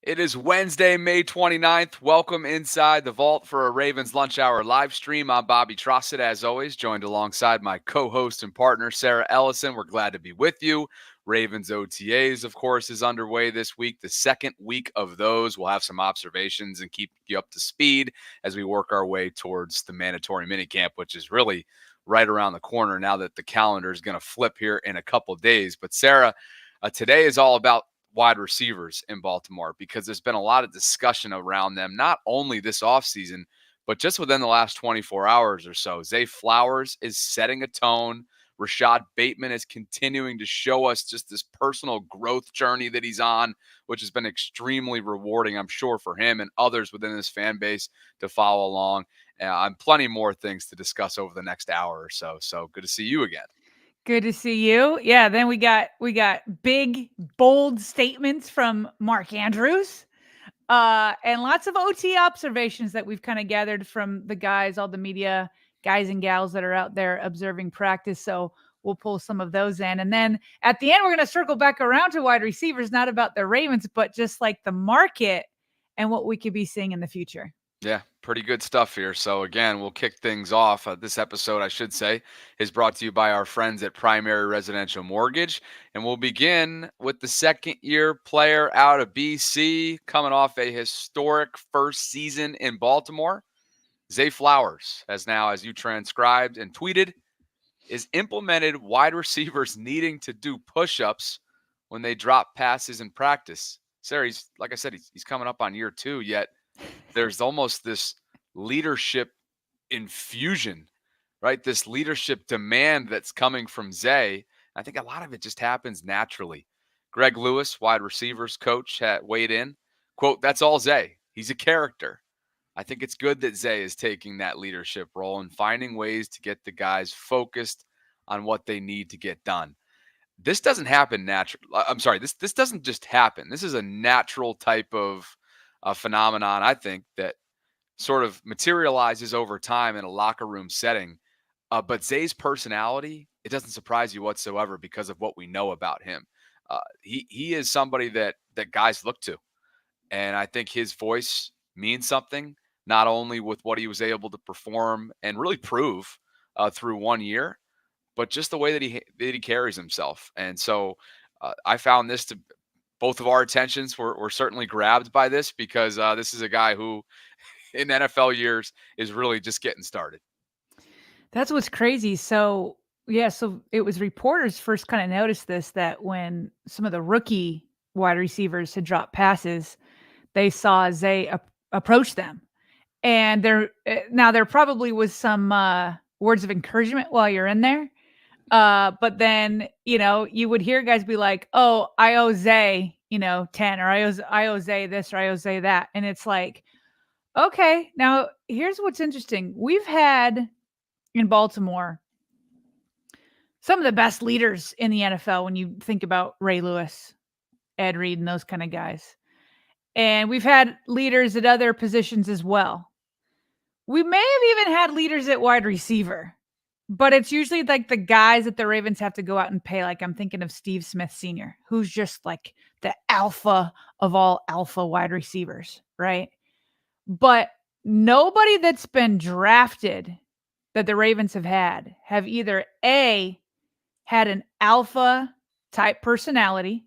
It is Wednesday, May 29th. Welcome inside the vault for a Ravens lunch hour live stream. I'm Bobby Trossett, as always, joined alongside my co-host and partner, Sarah Ellison. We're glad to be with you. Ravens OTAs, of course, is underway this week. The second week of those. We'll have some observations and keep you up to speed as we work our way towards the mandatory minicamp, which is really right around the corner now that the calendar is going to flip here in a couple of days. But Sarah, today is all about wide receivers in Baltimore because there's been a lot of discussion around them, not only this offseason, but just within the last 24 hours or so. Zay Flowers is setting a tone. Rashod Bateman is continuing to show us just this personal growth journey that he's on, which has been extremely rewarding, I'm sure, for him and others within this fan base to follow along. And plenty more things to discuss over the next hour or so. So good to see you again. Good to see you. Yeah, then we got big, bold statements from Mark Andrews, and lots of OT observations that we've kind of gathered from the guys, all the media guys and gals that are out there observing practice. So we'll pull some of those in. And then at the end, we're going to circle back around to wide receivers, not about the Ravens, but just like the market and what we could be seeing in the future. Yeah, pretty good stuff here. So again, we'll kick things off. This episode, I should say, is brought to you by our friends at Primary Residential Mortgage. And we'll begin with the second-year player out of BC, coming off a historic first season in Baltimore. Zay Flowers has now, as you transcribed and tweeted, is implemented wide receivers needing to do push-ups when they drop passes in practice. Sarah, like I said, he's coming up on year 2, yet there's almost this leadership infusion, right? This leadership demand that's coming from Zay. I think a lot of it just happens naturally. Greg Lewis, wide receivers coach, had weighed in. Quote, "That's all Zay. He's a character." I think it's good that Zay is taking that leadership role and finding ways to get the guys focused on what they need to get done. This doesn't happen naturally. I'm sorry, this doesn't just happen. This is a natural type of phenomenon, I think, that sort of materializes over time in a locker room setting. But Zay's personality, it doesn't surprise you whatsoever because of what we know about him. He is somebody that guys look to. And I think his voice means something, not only with what he was able to perform and really prove through 1 year, but just the way that he carries himself. And so I found this to both of our attentions were certainly grabbed by this because this is a guy who in NFL years is really just getting started. That's what's crazy. So, yeah, so it was reporters first kind of noticed this, that when some of the rookie wide receivers had dropped passes, they saw Zay approach them. And there probably was some words of encouragement while you're in there. But then, you would hear guys be like, "Oh, I owe Zay, 10, or I owe Zay this, or I owe Zay that." And it's like, okay, now here's what's interesting. We've had in Baltimore some of the best leaders in the NFL when you think about Ray Lewis, Ed Reed, and those kind of guys. And we've had leaders at other positions as well. We may have even had leaders at wide receiver. But it's usually like the guys that the Ravens have to go out and pay. Like I'm thinking of Steve Smith Sr., who's just like the alpha of all alpha wide receivers, right? But nobody that's been drafted that the Ravens have either A, had an alpha type personality,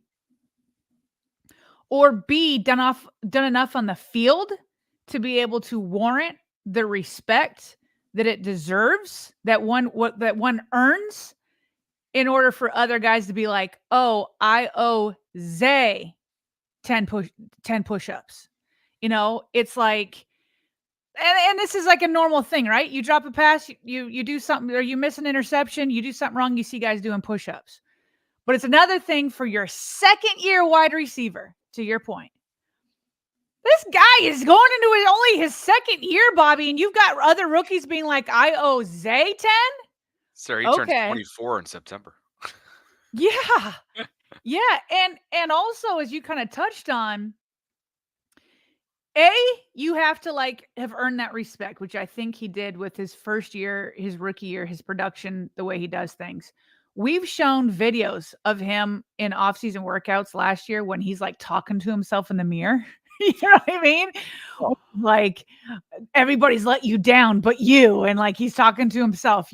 or B, done enough on the field to be able to warrant the respect that it deserves, that one earns, in order for other guys to be like, "Oh, I owe Zay 10 push-ups." It's like, and this is like a normal thing, right? You drop a pass, you do something, or you miss an interception, you do something wrong, you see guys doing push-ups. But it's another thing for your second-year wide receiver, to your point. This guy is going into only his second year, Bobby, and you've got other rookies being like, "I owe Zay 10?" Sir, he turns 24 in September. Yeah. Yeah. And also, as you kind of touched on, you have to have earned that respect, which I think he did with his first year, his rookie year, his production, the way he does things. We've shown videos of him in off-season workouts last year when he's like talking to himself in the mirror. You know what I mean? Like, everybody's let you down but you, and like he's talking to himself,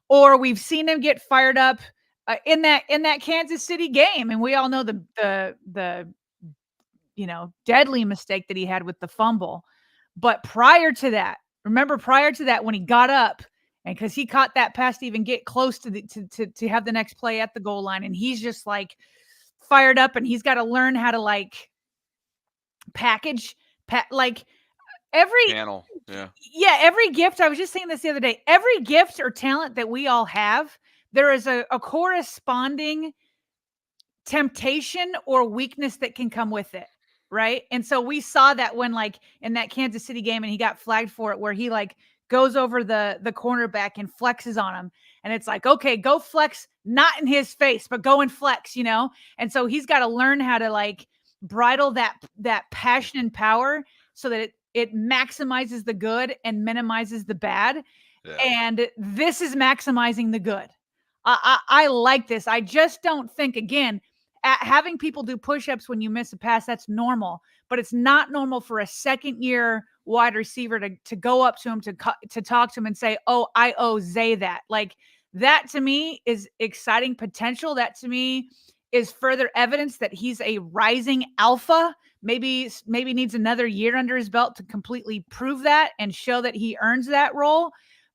or we've seen him get fired up in that Kansas City game, and we all know the deadly mistake that he had with the fumble. But prior to that, when he got up, and because he caught that pass to even get close to have the next play at the goal line, and he's just like fired up, and he's got to learn how to like package like every Channel. Yeah. every gift. I was just saying this the other day. Every gift or talent that we all have, there is a corresponding temptation or weakness that can come with it, right? And so we saw that when like in that Kansas City game, and he got flagged for it, where he like goes over the cornerback and flexes on him, and it's like, okay, go flex, not in his face, but go and flex, and so he's got to learn how to like bridle that passion and power so that it maximizes the good and minimizes the bad. Yeah. And this is maximizing the good. I like this. I just don't think, again, having people do push-ups when you miss a pass, that's normal, but it's not normal for a second-year wide receiver to go up to him, to talk to him and say, oh, I owe Zay that. Like, that to me is exciting potential. That to me is further evidence that he's a rising alpha. Maybe needs another year under his belt to completely prove that and show that he earns that role.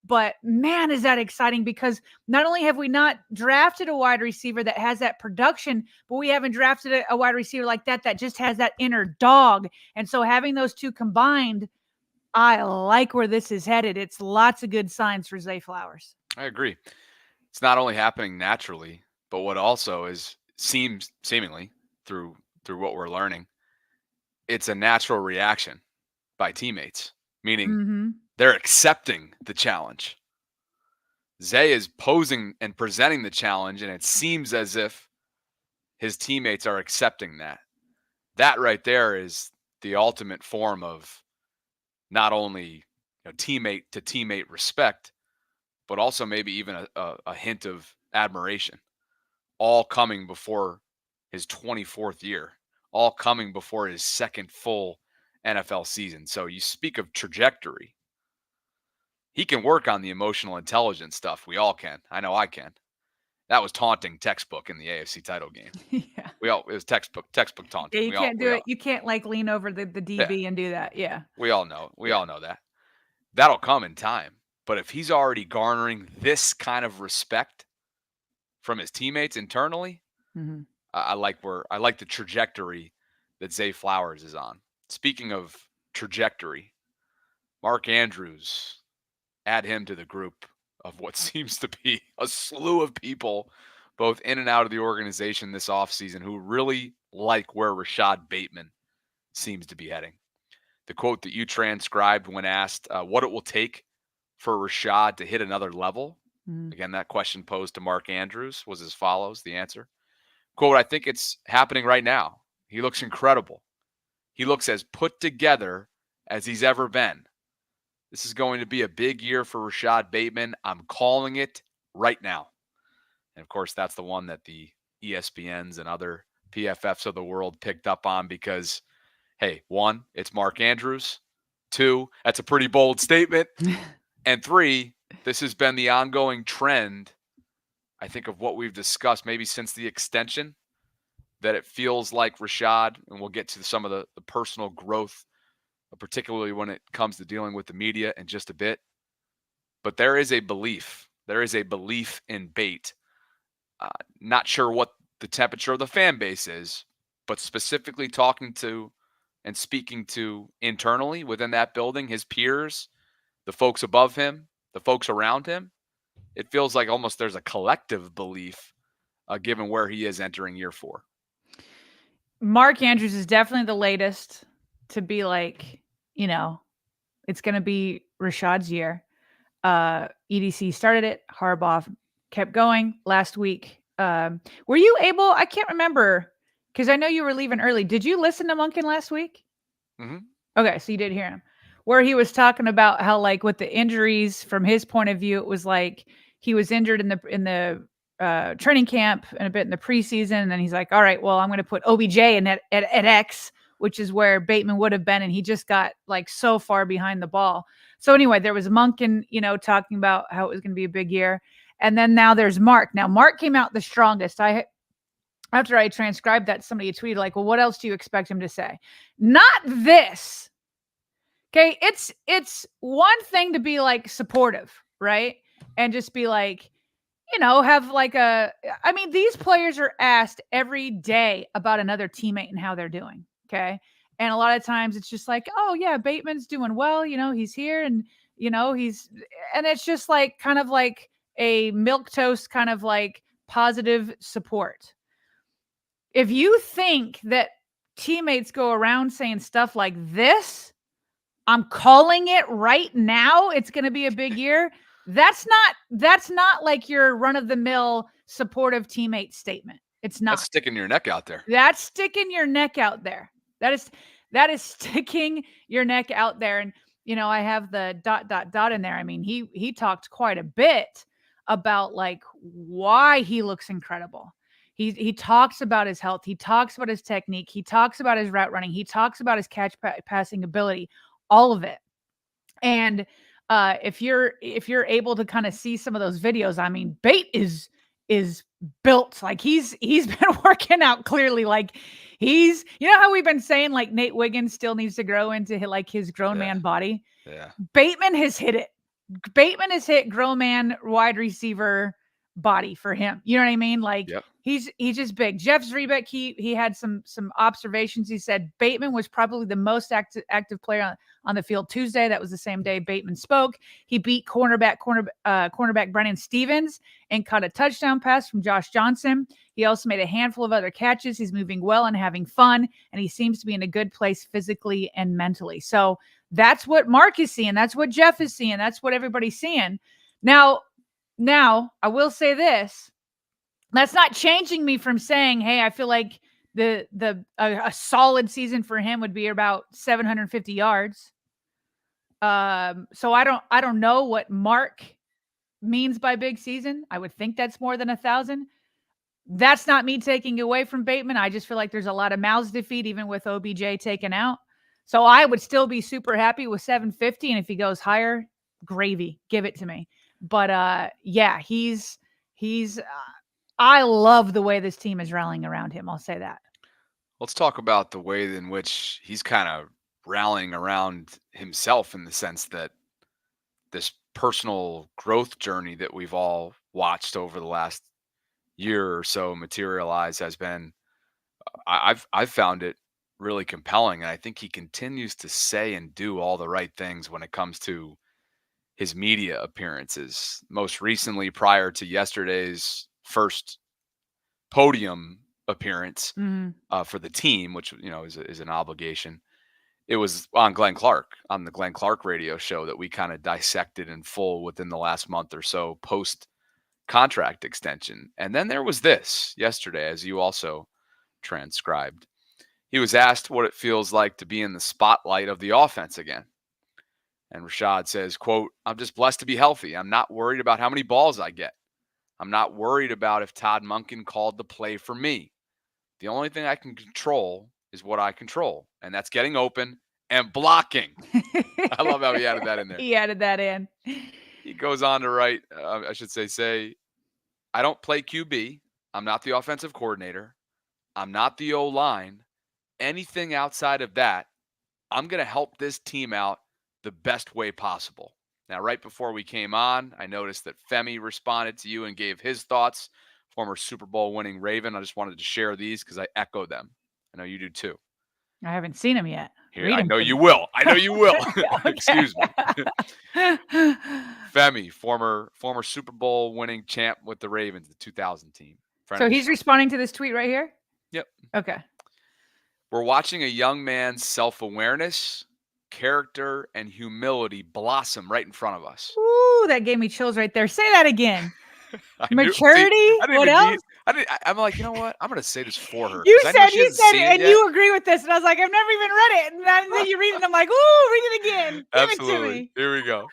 But man, is that exciting, because not only have we not drafted a wide receiver that has that production, but we haven't drafted a wide receiver like that just has that inner dog. And so having those two combined, I like where this is headed. It's lots of good signs for Zay Flowers. I agree. It's not only happening naturally, but what also seems seemingly through what we're learning, it's a natural reaction by teammates, meaning they're accepting the challenge. Zay is posing and presenting the challenge, and it seems as if his teammates are accepting that. That right there is the ultimate form of not only teammate to teammate respect, but also maybe even a hint of admiration, all coming before his 24th year, all coming before his second full NFL season. So you speak of trajectory. He can work on the emotional intelligence stuff. We all can. I know I can. That was taunting textbook in the AFC title game. Yeah. It was textbook taunting. Yeah, you can't do it. You can't like lean over the DB and do that. Yeah. We all know. We all know that. That'll come in time. But if he's already garnering this kind of respect from his teammates internally, I like the trajectory that Zay Flowers is on. Speaking of trajectory, Mark Andrews, add him to the group of what seems to be a slew of people, both in and out of the organization this offseason, who really like where Rashod Bateman seems to be heading. The quote that you transcribed when asked what it will take for Rashod to hit another level. Again, that question posed to Mark Andrews was as follows, the answer. Quote, I think it's happening right now. He looks incredible. He looks as put together as he's ever been. This is going to be a big year for Rashod Bateman. I'm calling it right now. And of course, that's the one that the ESPNs and other PFFs of the world picked up on because, hey, one, it's Mark Andrews. Two, that's a pretty bold statement. And three, this has been the ongoing trend, I think, of what we've discussed maybe since the extension, that it feels like Rashod, and we'll get to some of the personal growth, particularly when it comes to dealing with the media in just a bit. But there is a belief. There is a belief in Bate. Not sure what the temperature of the fan base is, but specifically talking to and speaking to internally within that building, his peers, the folks above him, the folks around him, it feels like almost there's a collective belief given where he is entering year 4. Mark Andrews is definitely the latest to be like, it's going to be Rashod's year. EDC started it. Harbaugh kept going last week. Were you able, I can't remember, because I know you were leaving early. Did you listen to Monken last week? Okay, so you did hear him. Where he was talking about how, like, with the injuries, from his point of view, it was like he was injured in the training camp and a bit in the preseason. And then he's like, all right, well, I'm going to put OBJ in at X, which is where Bateman would have been, and he just got like so far behind the ball. So anyway, there was Monken, talking about how it was going to be a big year. And then now there's Mark. Now Mark came out the strongest. After I transcribed that, somebody tweeted like, well, what else do you expect him to say? Not this. Okay. It's one thing to be like supportive, right? And just be like, have like these players are asked every day about another teammate and how they're doing. Okay. And a lot of times it's just like, oh yeah, Bateman's doing well, he's here and and it's just like kind of like a milquetoast kind of like positive support. If you think that teammates go around saying stuff like this, I'm calling it right now, it's going to be a big year. That's not like your run of the mill supportive teammate statement. It's not. That's sticking your neck out there. That's sticking your neck out there. That is sticking your neck out there. And I have the ... in there. I mean, he talked quite a bit about like why he looks incredible. He talks about his health. He talks about his technique. He talks about his route running. He talks about his passing ability, all of it. And if you're able to kind of see some of those videos, I mean, Bate is built like he's been working out clearly. Like he's, how we've been saying like Nate Wiggins still needs to grow into like his grown man body. Yeah. Bateman has hit it. Bateman has hit grown man wide receiver body for him. You know what I mean? Like he's just big. Jeff Zrebiec, he had some observations. He said Bateman was probably the most active player on the field Tuesday. That was the same day Bateman spoke. He beat cornerback Brennan Stevens and caught a touchdown pass from Josh Johnson. He also made a handful of other catches. He's moving well and having fun, and he seems to be in a good place physically and mentally. So that's what Mark is seeing. That's what Jeff is seeing. That's what everybody's seeing. Now, I will say this. That's not changing me from saying, hey, I feel like a solid season for him would be about 750 yards. So I don't know what Mark means by big season. I would think that's more than 1,000. That's not me taking away from Bateman. I just feel like there's a lot of mouths to feed, even with OBJ taken out. So I would still be super happy with 750. And if he goes higher, gravy, give it to me. But yeah, he's I love the way this team is rallying around him. I'll say that. Let's talk about the way in which he's kind of rallying around himself, in the sense that this personal growth journey that we've all watched over the last year or so materialize has been, I've found it really compelling. And I think he continues to say and do all the right things when it comes to his media appearances. Most recently, prior to yesterday's first podium appearance for the team, which is an obligation, it was on the Glenn Clark radio show that we kind of dissected in full within the last month or so post contract extension. And then there was this yesterday, as you also transcribed. He was asked what it feels like to be in the spotlight of the offense again. And Rashod says, quote, "I'm just blessed to be healthy. I'm not worried about how many balls I get. I'm not worried about if Todd Monken called the play for me. The only thing I can control is what I control, and that's getting open and blocking." I love how he added that in there. He added that in. He goes on to write, say, "I don't play QB. I'm not the offensive coordinator. I'm not the O-line. Anything outside of that, I'm going to help this team out the best way possible." Now, right before we came on, I noticed that Femi responded to you and gave his thoughts. Former Super Bowl winning Raven. I just wanted to share these because I echo them. I know you do too. I haven't seen him yet. Here, I know you will. I know you will. Excuse me. Femi, former Super Bowl winning champ with the Ravens, the 2000 team. So he's responding to this tweet right here? Yep. Okay. "We're watching a young man's self-awareness, character, and humility blossom right in front of us." Ooh, that gave me chills right there. Say that again. Maturity? What else? I'm like, you know what? I'm going to say this for her. You said it, and you agree with this. And I was like, I've never even read it. And then you read it, and I'm like, ooh, read it again. Give Absolutely. it to me. Here we go.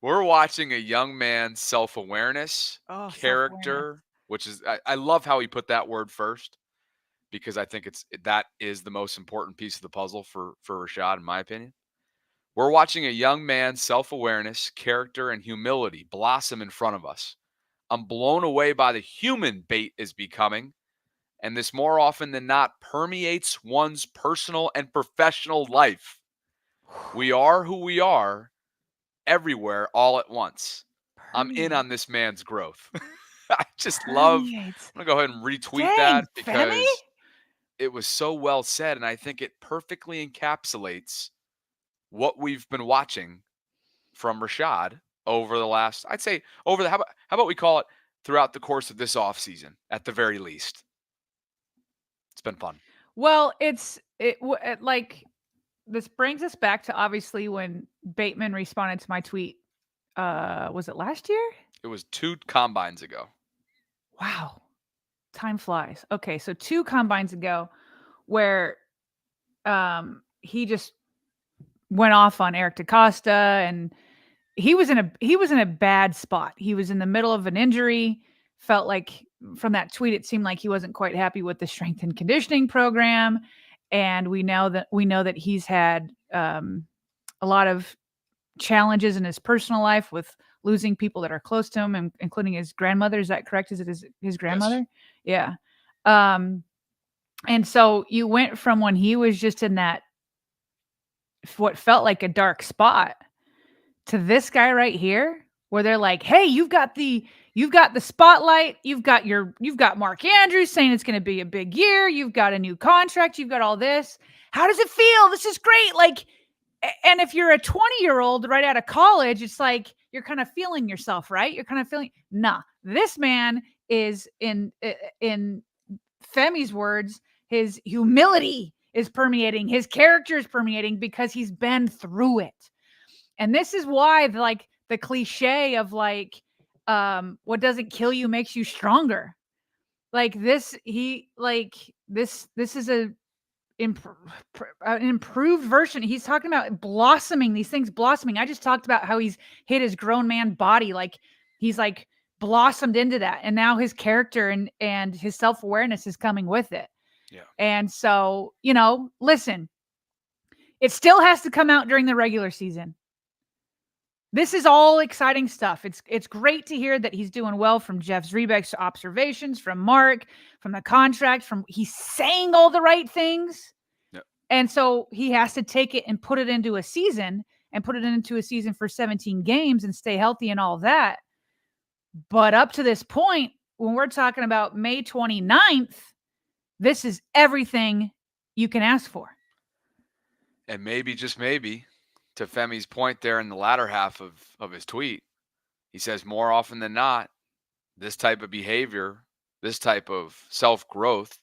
"We're watching a young man's self-awareness, character," which is, I love how he put that word first, because I think that is the most important piece of the puzzle for Rashod, in my opinion. We're watching a young man's self-awareness, character, and humility blossom in front of us. I'm blown away by the human Bate is becoming, and this more often than not permeates one's personal and professional life. We are who we are everywhere all at once. I'm in Permeate. on this man's growth. I just love, Permeates. I'm going to go ahead and retweet Dang, that Femi? because it was so well said. And I think it perfectly encapsulates what we've been watching from Rashod over the last, I'd say, how about we call it throughout the course of this offseason at the very least. It's been fun. Well, like this brings us back to obviously when Bateman responded to my tweet. Was it last year? It was 2 combines ago. Wow. Time flies. Okay, so 2 combines ago where he just went off on Eric DaCosta, and he was in a bad spot. He was in the middle of an injury. Felt like from that tweet it seemed like he wasn't quite happy with the strength and conditioning program, and we know that he's had a lot of challenges in his personal life with losing people that are close to him, and including his grandmother. Is that correct? Is it his grandmother? Yes. Yeah. And so you went from when he was just in that what felt like a dark spot to this guy right here, where they're like, "Hey, you've got the spotlight. You've got Mark Andrews saying it's going to be a big year. You've got a new contract. You've got all this. How does it feel? This is great." Like, and if you're a 20-year-old right out of college, it's like you're kind of feeling yourself, right? You're kind of feeling, nah. This man is in Femi's words, his humility is permeating, his character is permeating because he's been through it. And this is why the cliche of what doesn't kill you makes you stronger. Like this, this is an improved version. He's talking about blossoming, these things blossoming. I just talked about how he's hit his grown man body. Like he's like blossomed into that. And now his character and his self-awareness is coming with it. Yeah. And so, listen, it still has to come out during the regular season. This is all exciting stuff. It's great to hear that he's doing well, from Jeff Zrebiek's observations, from Mark, from the contract, from he's saying all the right things. Yep. And so he has to take it and put it into a season for 17 games and stay healthy and all that. But up to this point, when we're talking about May 29th, this is everything you can ask for. And maybe, just maybe, to Femi's point there in the latter half of his tweet, he says more often than not, this type of behavior, this type of self-growth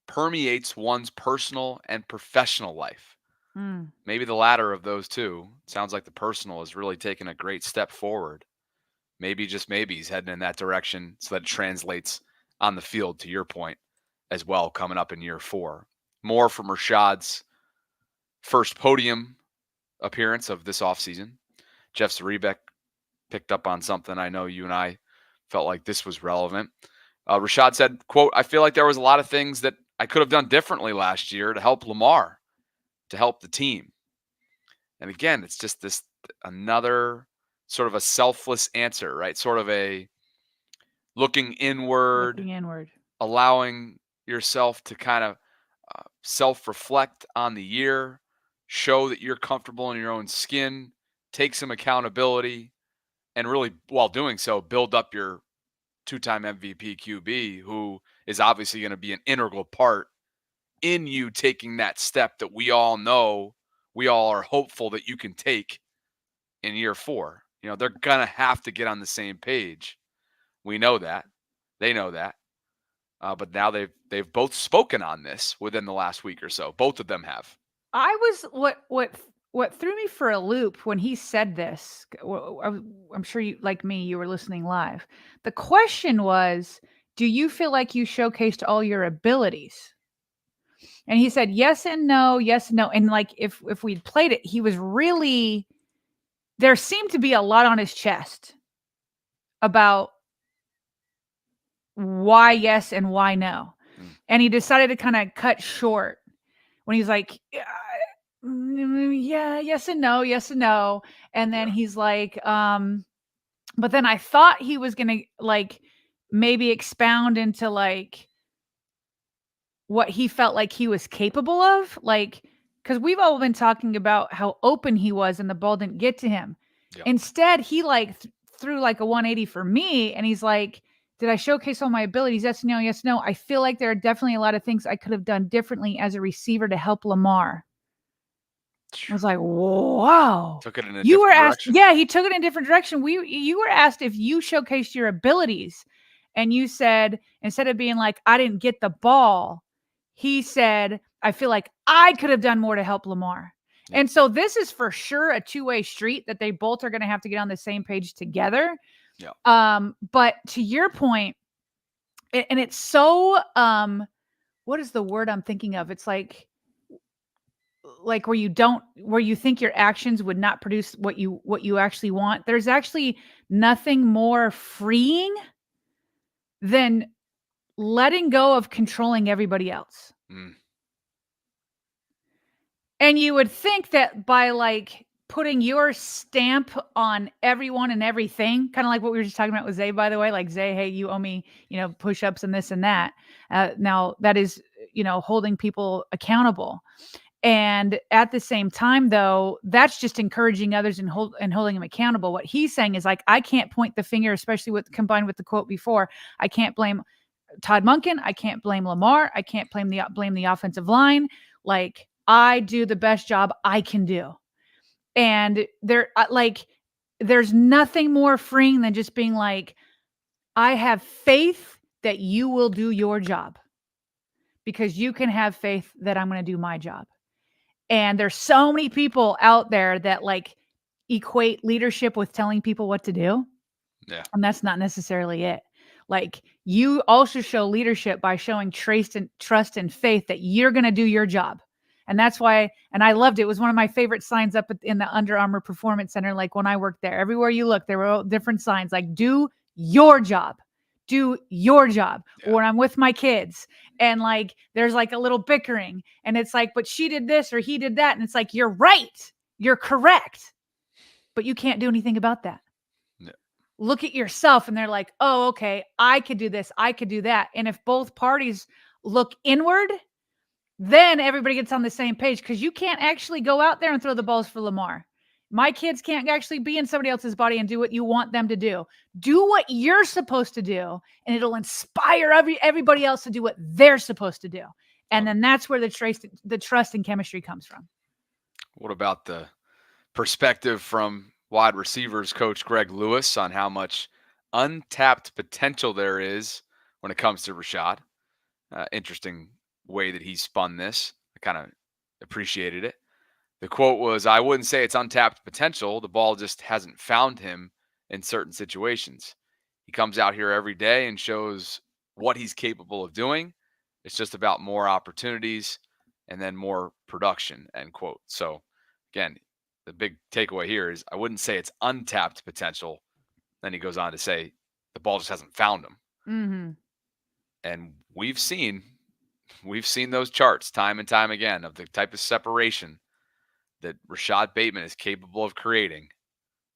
permeates one's personal and professional life. Maybe the latter of those two. Sounds like the personal is really taking a great step forward. Maybe, just maybe, he's heading in that direction so that it translates on the field, to your point, as well, coming up in year 4. More from Rashod's first podium appearance of this offseason. Jeff Zrebiek picked up on something. I know you and I felt like this was relevant. Rashod said, quote, "I feel like there was a lot of things that I could have done differently last year to help Lamar, to help the team." And again, it's just this another sort of a selfless answer, right? Sort of a looking inward, allowing yourself to kind of self-reflect on the year, show that you're comfortable in your own skin, take some accountability, and really, while doing so, build up your 2-time MVP QB, who is obviously going to be an integral part in you taking that step that we all know, we all are hopeful that you can take in year 4. They're going to have to get on the same page. We know that. They know that. But now they've both spoken on this within the last week or so. Both of them have. I was what threw me for a loop when he said this. I'm sure you, like me, you were listening live. The question was, do you feel like you showcased all your abilities? And he said yes and no, yes and no. And like if we'd played it, he was really, there seemed to be a lot on his chest about why yes and why no. Mm. And he decided to kind of cut short when he's like, yeah, yes and no, yes and no. And then Yeah. he's like, but then I thought he was going to like maybe expound into like what he felt like he was capable of. Like, because we've all been talking about how open he was and the ball didn't get to him. Yeah. Instead, he like threw like a 180 for me. And he's like, did I showcase all my abilities? Yes, no, yes, no. I feel like there are definitely a lot of things I could have done differently as a receiver to help Lamar. I was like, wow. Took it in a You were different asked, direction. yeah, he took it in a different direction. You were asked if you showcased your abilities, and you said, instead of being like, I didn't get the ball, he said, I feel like I could have done more to help Lamar. Yeah. And so this is for sure a two-way street that they both are going to have to get on the same page together. Yeah. But to your point, and it's so what is the word I'm thinking of? It's like where you think your actions would not produce what you actually want. There's actually nothing more freeing than letting go of controlling everybody else. Mm. And you would think that by like putting your stamp on everyone and everything, kind of like what we were just talking about with Zay, by the way, like Zay, hey, you owe me, push-ups and this and that. Now that is, holding people accountable. And at the same time, though, that's just encouraging others and holding them accountable. What he's saying is like, I can't point the finger, especially combined with the quote before. I can't blame Todd Monken. I can't blame Lamar. I can't blame the offensive line. Like, I do the best job I can do. And there's nothing more freeing than just being like, I have faith that you will do your job, because you can have faith that I'm going to do my job. And there's so many people out there that like equate leadership with telling people what to do. Yeah. And that's not necessarily it. Like, you also show leadership by showing trust and faith that you're going to do your job. And that's why, and I loved it. It was one of my favorite signs up in the Under Armour Performance Center. Like when I worked there, everywhere you look, there were all different signs like, do your job. Do your job. Yeah. Or when I'm with my kids and like there's like a little bickering and it's like, but she did this or he did that. And it's like, you're right. You're correct. But you can't do anything about that. Yeah. Look at yourself and they're like, oh, okay, I could do this. I could do that. And if both parties look inward, then everybody gets on the same page, because you can't actually go out there and throw the balls for Lamar. My kids can't actually be in somebody else's body and do what you want them to do. Do what you're supposed to do, and it'll inspire everybody else to do what they're supposed to do. And then that's where the trust and chemistry comes from. What about the perspective from wide receivers coach Greg Lewis on how much untapped potential there is when it comes to Rashod? Interesting way that he spun this. I kind of appreciated it. The quote was, I wouldn't say it's untapped potential. The ball just hasn't found him in certain situations. He comes out here every day and shows what he's capable of doing. It's just about more opportunities and then more production, end quote. So again, the big takeaway here is I wouldn't say it's untapped potential. Then he goes on to say the ball just hasn't found him. Mm-hmm. And we've seen those charts time and time again of the type of separation that Rashod Bateman is capable of creating,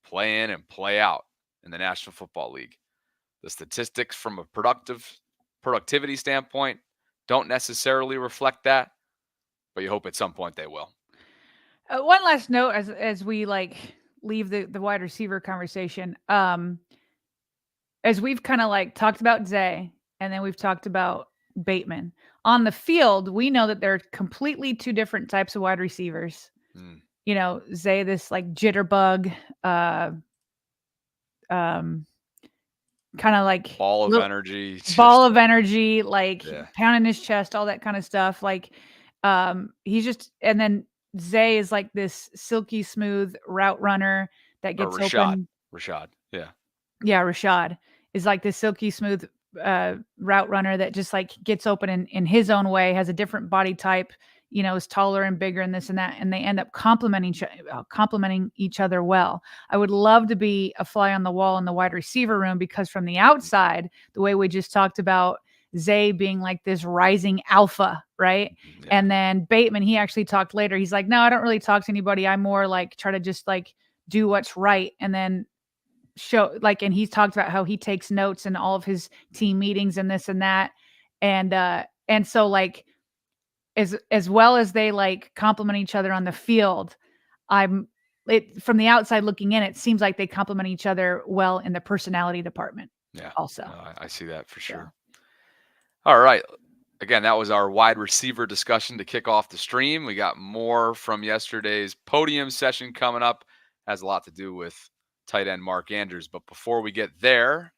play in and play out in the National Football League. The statistics from a productivity standpoint don't necessarily reflect that, but you hope at some point they will. One last note as we like leave the wide receiver conversation. As we've kind of like talked about Zay, and then we've talked about Bateman on the field, we know that they're completely two different types of wide receivers. Mm. Zay, this like jitterbug, kind of like Ball of energy, like yeah. pounding his chest, all that kind of stuff. Like, he's just, and then Zay is like this silky smooth route runner that gets open. Rashod, yeah. Yeah, Rashod is like this silky smooth route runner that just like gets open in his own way, has a different body type, is taller and bigger and this and that, and they end up complementing each other well. I would love to be a fly on the wall in the wide receiver room, because from the outside, the way we just talked about Zay being like this rising alpha, right? Yeah. And then Bateman, he actually talked later. He's like, no, I don't really talk to anybody. I more like try to just like do what's right. And then show like, and he's talked about how he takes notes in all of his team meetings and this and that. And so like, as well as they like complement each other on the field, from the outside looking in, it seems like they complement each other well in the personality department. Yeah. Also. I see that for sure. All right. Again, that was our wide receiver discussion to kick off the stream. We got more from yesterday's podium session coming up. Has a lot to do with tight end Mark Andrews. But before we get there,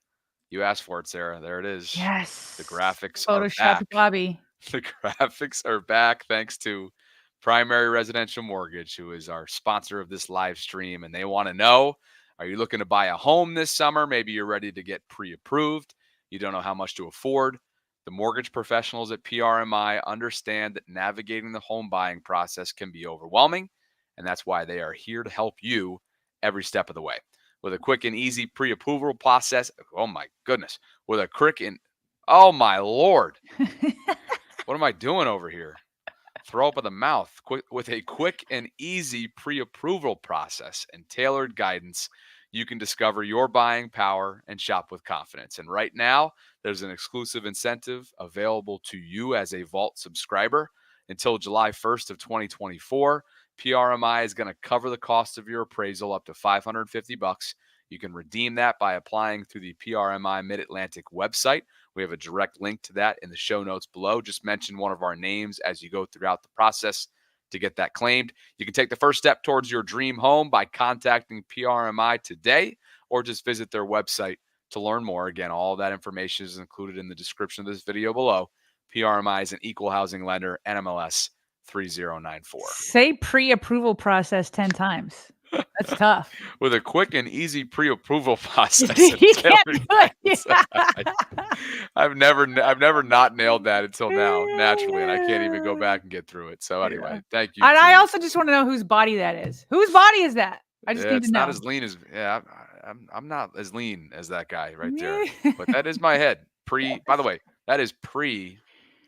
you asked for it, Sarah. There it is. Yes. The graphics Photoshop are back. Bobby. The graphics are back thanks to Primary Residential Mortgage, who is our sponsor of this live stream. And they want to know, are you looking to buy a home this summer? Maybe you're ready to get pre-approved. You don't know how much to afford. The mortgage professionals at PRMI understand that navigating the home buying process can be overwhelming, and that's why they are here to help you every step of the way. With a quick and easy pre-approval process, oh my goodness, oh my Lord, what am I doing over here? Throw up in the mouth. With a quick and easy pre-approval process and tailored guidance, you can discover your buying power and shop with confidence. And right now, there's an exclusive incentive available to you as a Vault subscriber. Until July 1st of 2024, PRMI is going to cover the cost of your appraisal up to $550. You can redeem that by applying through the PRMI Mid-Atlantic website. We have a direct link to that in the show notes below. Just mention one of our names as you go throughout the process to get that claimed. You can take the first step towards your dream home by contacting PRMI today, or just visit their website to learn more. Again, all of that information is included in the description of this video below. PRMI is an equal housing lender, NMLS 3094. Say pre-approval process 10 times. That's tough. With a quick and easy pre-approval process. You can't do it. I've never not nailed that until now, naturally, and I can't even go back and get through it. So anyway, thank you. And I also just want to know whose body that is. Whose body is that? I just need to know. It's not as lean as I'm not as lean as that guy right there, but that is my head. By the way, that is pre.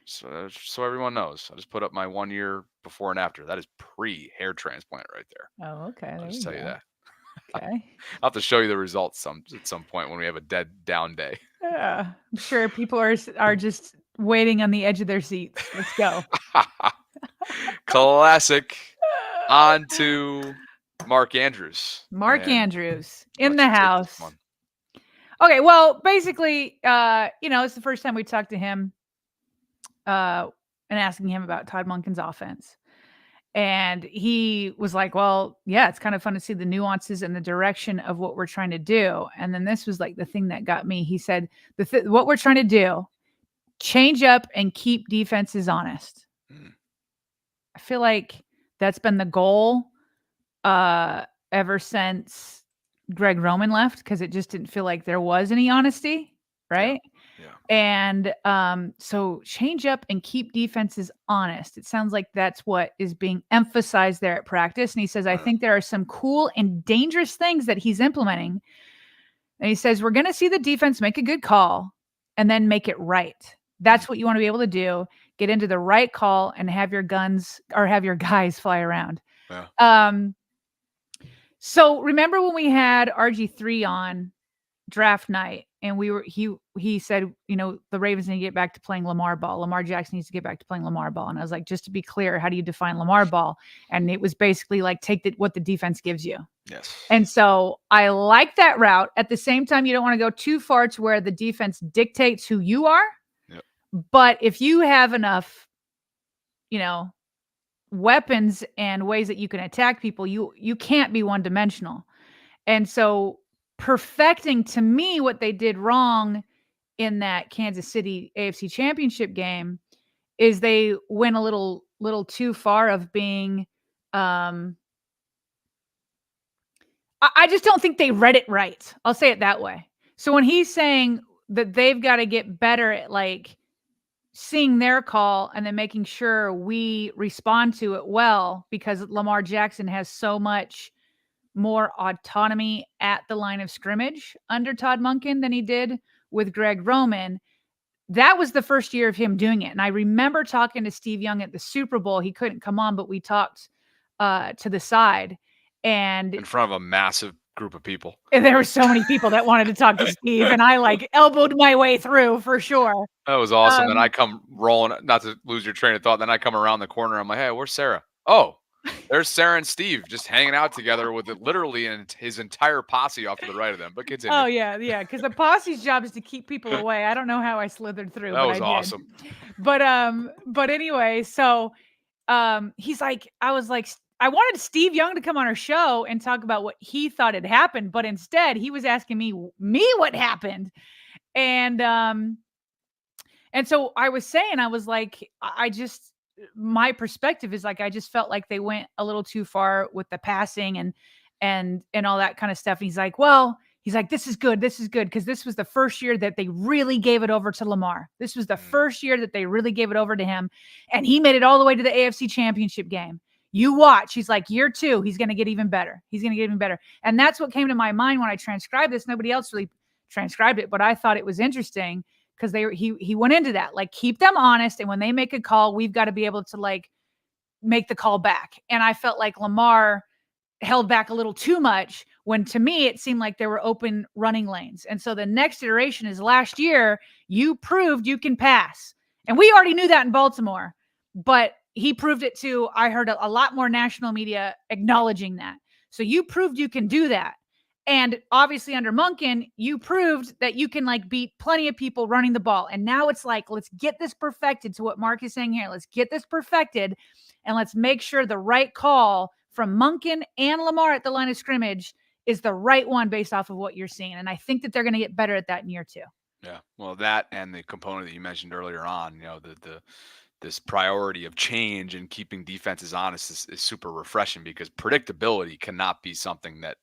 So everyone knows, I just put up my 1 year before and after. That is pre-hair transplant right there. Oh, okay. I'll just tell you that. Okay. I'll have to show you the results at some point when we have a dead down day. Yeah, I'm sure people are just waiting on the edge of their seats. Let's go. Classic. On to Mark Andrews. Andrews in the house. Okay, well, basically, it's the first time we talked to him. And asking him about Todd Monken's offense. And he was like, well, yeah, it's kind of fun to see the nuances and the direction of what we're trying to do. And then this was like the thing that got me. He said, what we're trying to do, change up and keep defenses honest. I feel like that's been the goal ever since Greg Roman left, because it just didn't feel like there was any honesty, right? Yeah. And so change up and keep defenses honest. It sounds like that's what is being emphasized there at practice. And he says, I think there are some cool and dangerous things that he's implementing. And he says, we're going to see the defense make a good call and then make it right. That's what you want to be able to do. Get into the right call and have your guys fly around. Yeah. So remember when we had RG3 on draft night, and he said, the Ravens need to get back to playing Lamar ball. Lamar Jackson needs to get back to playing Lamar ball. And I was like, just to be clear, how do you define Lamar ball? And it was basically like, take what the defense gives you. Yes. And so I like that route. At the same time, you don't want to go too far to where the defense dictates who you are. Yep. But if you have enough, weapons and ways that you can attack people, you can't be one dimensional. And so perfecting, to me, what they did wrong in that Kansas City AFC Championship game is they went a little too far of being I just don't think they read it right. I'll say it that way. So when he's saying that they've got to get better at like seeing their call and then making sure we respond to it well, because Lamar Jackson has so much more autonomy at the line of scrimmage under Todd Monken than he did with Greg Roman. That was the first year of him doing it. And I remember talking to Steve Young at the Super Bowl. He couldn't come on, but we talked to the side. And in front of a massive group of people. there were so many people that wanted to talk to Steve, and I like elbowed my way through for sure. That was awesome. Then I come rolling, not to lose your train of thought. Then I come around the corner. I'm like, hey, where's Sarah? Oh, there's Sarah and Steve just hanging out together with literally his entire posse off to the right of them. But continue. Oh yeah, because the posse's job is to keep people away. I don't know how I slithered through, that but was I awesome. did. But anyway, so he's like, I was like, I wanted Steve Young to come on our show and talk about what he thought had happened, but instead he was asking me what happened. And so I was saying, I was like, my perspective is like, I just felt like they went a little too far with the passing and all that kind of stuff. And he's like, this is good. Because this was the first year that they really gave it over to Lamar. This was the first year that they really gave it over to him. And he made it all the way to the AFC Championship game. You watch. He's like, year 2, he's going to get even better. And that's what came to my mind when I transcribed this. Nobody else really transcribed it, but I thought it was interesting because he went into that, like, keep them honest. And when they make a call, we've got to be able to like make the call back. And I felt like Lamar held back a little too much when, to me, it seemed like there were open running lanes. And so the next iteration is last year, you proved you can pass. And we already knew that in Baltimore, but he proved it too. I heard a lot more national media acknowledging that. So you proved you can do that. And obviously under Monken, you proved that you can like beat plenty of people running the ball. And now it's like, let's get this perfected, to what Mark is saying here. Let's get this perfected and let's make sure the right call from Monken and Lamar at the line of scrimmage is the right one based off of what you're seeing. And I think that they're going to get better at that in year 2. Yeah. Well, that and the component that you mentioned earlier on, this priority of change and keeping defenses honest is super refreshing, because predictability cannot be something that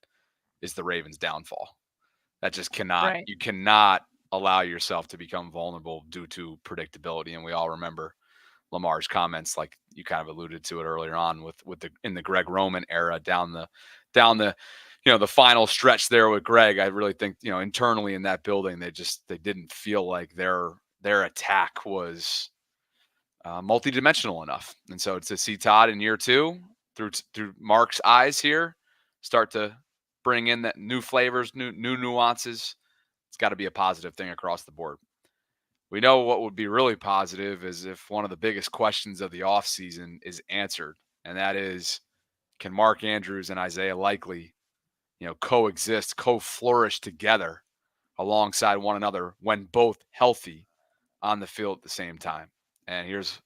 is the Ravens' downfall. That just cannot, Right. You cannot allow yourself to become vulnerable due to predictability. And we all remember Lamar's comments, like you kind of alluded to it earlier on in the Greg Roman era down the the final stretch there with Greg. I really think, internally in that building, they didn't feel like their attack was multidimensional enough. And so to see Todd in year 2 through Mark's eyes here start to bring in that new flavors, new nuances, it's got to be a positive thing across the board. We know what would be really positive is if one of the biggest questions of the offseason is answered, and that is, can Mark Andrews and Isaiah Likely, coexist, co-flourish together alongside one another when both healthy on the field at the same time? And here's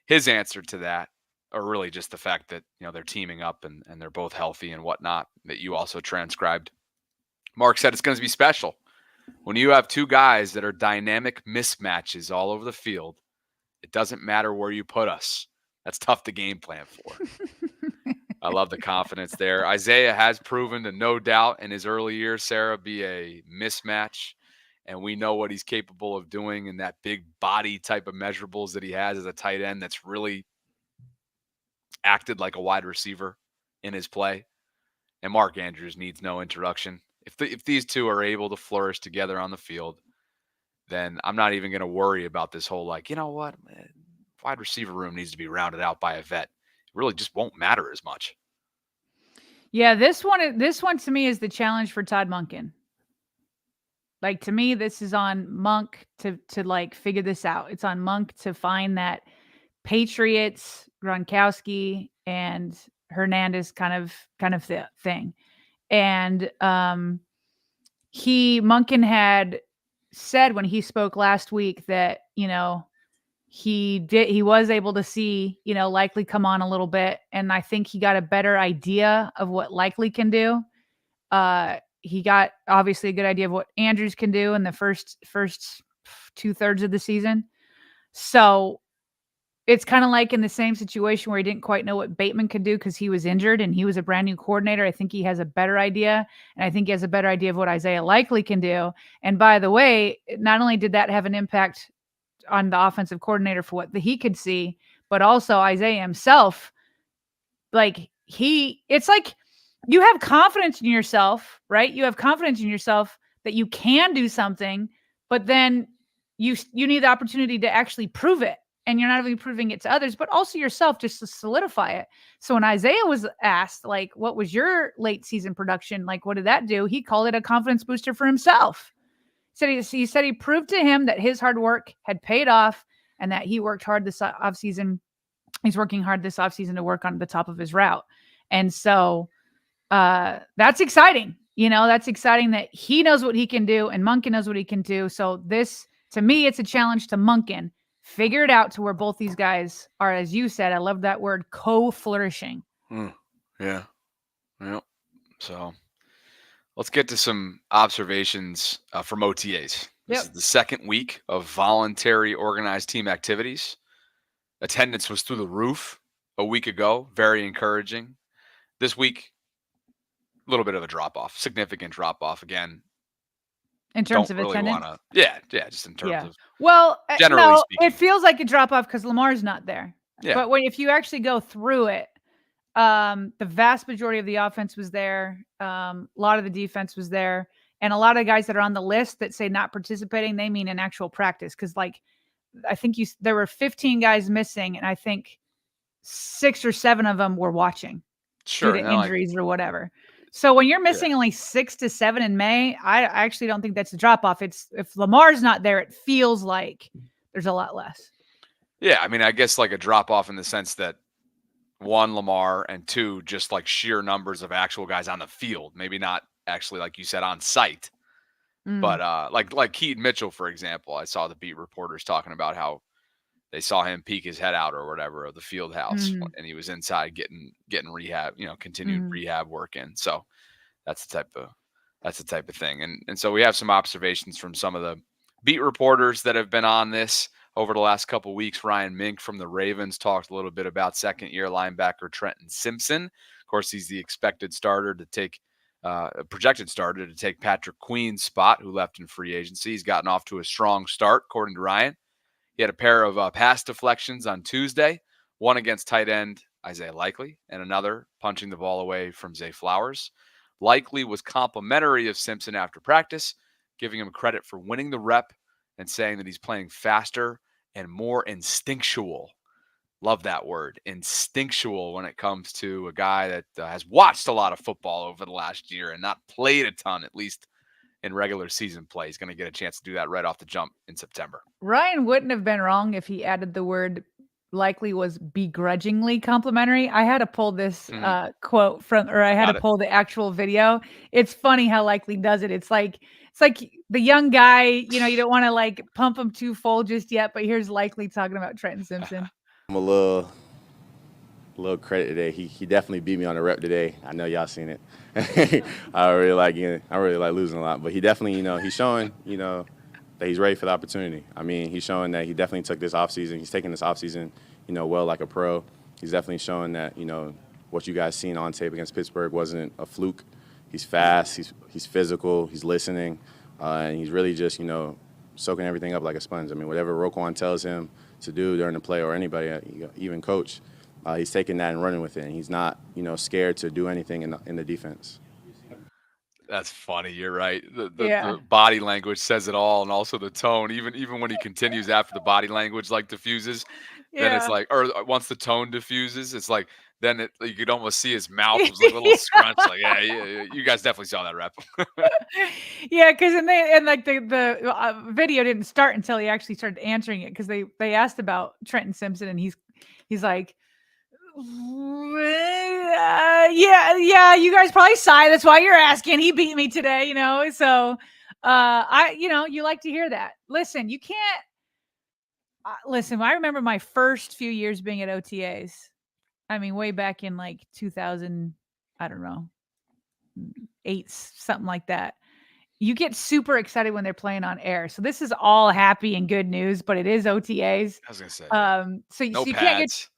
his answer to that, or really just the fact that, they're teaming up and they're both healthy and whatnot, that you also transcribed. Mark said it's going to be special. When you have two guys that are dynamic mismatches all over the field, it doesn't matter where you put us. That's tough to game plan for. I love the confidence there. Isaiah has proven to, no doubt, in his early years, Sarah, be a mismatch. And we know what he's capable of doing in that big body type of measurables that he has as a tight end that's really acted like a wide receiver in his play. And Mark Andrews needs no introduction. If these two are able to flourish together on the field, then I'm not even going to worry about this whole, like, wide receiver room needs to be rounded out by a vet. It really just won't matter as much. Yeah, this one to me is the challenge for Todd Monken. Like, to me, this is on Monk to like figure this out. It's on Monk to find that Patriots, Gronkowski, and Hernandez kind of thing. And Monken had said when he spoke last week that, he was able to see, Likely come on a little bit. And I think he got a better idea of what Likely can do. He got obviously a good idea of what Andrews can do in the first 2/3 of the season. So it's kind of like in the same situation where he didn't quite know what Bateman could do because he was injured and he was a brand new coordinator. I think he has a better idea, and I think he has a better idea of what Isaiah Likely can do. And by the way, not only did that have an impact on the offensive coordinator for what he could see, but also Isaiah himself, like it's like you have confidence in yourself, right? You have confidence in yourself that you can do something, but then you need the opportunity to actually prove it. And you're not only proving it to others, but also yourself just to solidify it. So when Isaiah was asked, like, what was your late season production? Like, what did that do? He called it a confidence booster for himself. He said he proved to him that his hard work had paid off and that he worked hard this offseason. He's working hard this offseason to work on the top of his route. And so that's exciting. That's exciting that he knows what he can do and Monken knows what he can do. So this, to me, it's a challenge to Monken. Figure it out to where both these guys are, as you said, I love that word, co-flourishing. Yeah. So let's get to some observations from OTAs. This is the second week of voluntary organized team activities. Attendance was through the roof a week ago. Very encouraging. This week, a little bit of a drop-off, significant drop-off. Again, in terms of really attendance? Just in terms of generally speaking. It feels like a drop-off because Lamar's not there. Yeah. But if you actually go through it, the vast majority of the offense was there. A lot of the defense was there. And a lot of guys that are on the list that say not participating, they mean in actual practice. Because, I think there were 15 guys missing, and I think 6 or 7 of them were watching due to injuries or whatever. So when you're missing only 6 to 7 in May, I actually don't think that's a drop-off. If Lamar's not there, it feels like there's a lot less. Yeah, I mean, I guess like a drop-off in the sense that 1, Lamar, and 2, just like sheer numbers of actual guys on the field. Maybe not actually, like you said, on site. But like Keaton Mitchell, for example, I saw the beat reporters talking about how they saw him peek his head out or whatever of the field house, and he was inside getting rehab, continued rehab work in. So that's the type of thing. And so we have some observations from some of the beat reporters that have been on this over the last couple of weeks. Ryan Mink from the Ravens talked a little bit about second-year linebacker Trenton Simpson. Of course, he's the projected starter to take Patrick Queen's spot, who left in free agency. He's gotten off to a strong start, according to Ryan. He had a pair of pass deflections on Tuesday, one against tight end Isaiah Likely, and another punching the ball away from Zay Flowers. Likely was complimentary of Simpson after practice, giving him credit for winning the rep and saying that he's playing faster and more instinctual. Love that word, instinctual, when it comes to a guy that has watched a lot of football over the last year and not played a ton, at least in regular season play. He's going to get a chance to do that right off the jump in September. Ryan wouldn't have been wrong if he added the word Likely was begrudgingly complimentary. I had to pull this quote from, or I had to pull the actual video. It's funny how Likely does it. It's like the young guy, you don't want to like pump him too full just yet, but here's Likely talking about Trenton Simpson. I'm a little credit today. He definitely beat me on the rep today. I know y'all seen it. I really like losing a lot, but he definitely, he's showing, that he's ready for the opportunity. I mean, he's showing that he definitely took this offseason. He's taking this offseason, well like a pro. He's definitely showing that, what you guys seen on tape against Pittsburgh wasn't a fluke. He's fast. He's physical. He's listening, and he's really just, soaking everything up like a sponge. I mean, whatever Roquan tells him to do during the play, or anybody, even coach, he's taking that and running with it. And he's not, scared to do anything in the defense. That's funny. You're right. The body language says it all, and also the tone. Even when he continues after the body language diffuses, then it's like, or once the tone diffuses, it's like then you could almost see his mouth was like a little scrunch. Like, yeah, you guys definitely saw that rep. Yeah, because the video didn't start until he actually started answering it, because they asked about Trenton Simpson, and he's like, yeah, you guys probably sigh. That's why you're asking. He beat me today, So, you like to hear that. Listen, you can't. Listen, I remember my first few years being at OTAs. I mean, way back in 2000, I don't know, 8, something like that. you get super excited when they're playing on air. So this is all happy and good news, but it is OTAs. I was gonna say, So no you can't get. pads.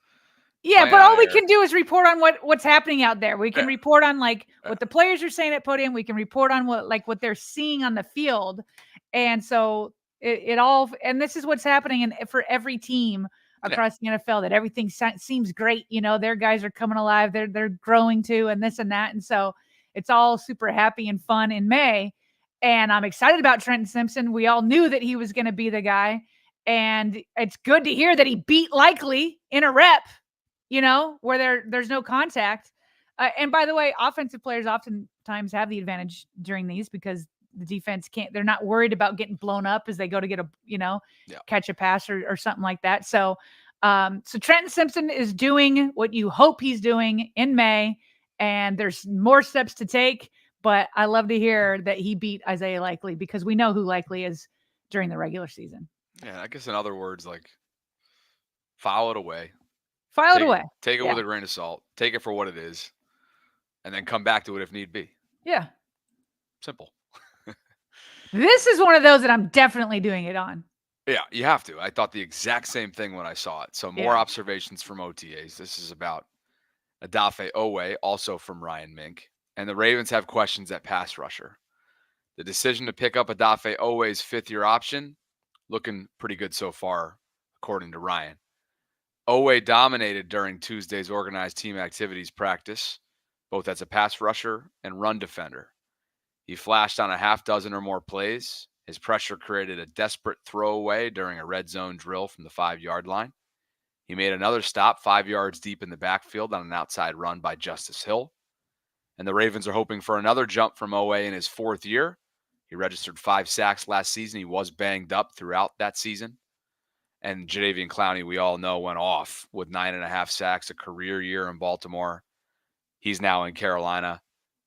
Yeah, Playing but on all we air. can do is report on what's happening out there. We can Yeah. report on like what the players are saying at podium. We can report on what they're seeing on the field, and so it all. And this is what's happening for every team across the NFL. That everything seems great. You know, their guys are coming alive. They're growing too, and this and that. And so it's all super happy and fun in May. And I'm excited about Trenton Simpson. We all knew that he was going to be the guy, and it's good to hear that he beat Likely in a rep. You know, where there's no contact. And by the way, offensive players oftentimes have the advantage during these because the defense they're not worried about getting blown up as they go to get catch a pass or something like that. So Trenton Simpson is doing what you hope he's doing in May, and there's more steps to take. But I love to hear that he beat Isaiah Likely because we know who Likely is during the regular season. Yeah, I guess in other words, like file it away. File it away. Take it with a grain of salt. Take it for what it is, and then come back to it if need be. Yeah. Simple. This is one of those that I'm definitely doing it on. Yeah, you have to. I thought the exact same thing when I saw it. So more observations from OTAs. This is about Odafe Oweh, also from Ryan Mink. And the Ravens have questions at pass rusher. The decision to pick up Odafe Oweh's fifth-year option, looking pretty good so far, according to Ryan. Oweh dominated during Tuesday's organized team activities practice, both as a pass rusher and run defender. He flashed on a half dozen or more plays. His pressure created a desperate throwaway during a red zone drill from the 5-yard line. He made another stop 5 yards deep in the backfield on an outside run by Justice Hill. And the Ravens are hoping for another jump from Oweh in his 4th year. He registered 5 sacks last season. He was banged up throughout that season. And Jadeveon Clowney, we all know, went off with 9.5 sacks, a career year in Baltimore. He's now in Carolina.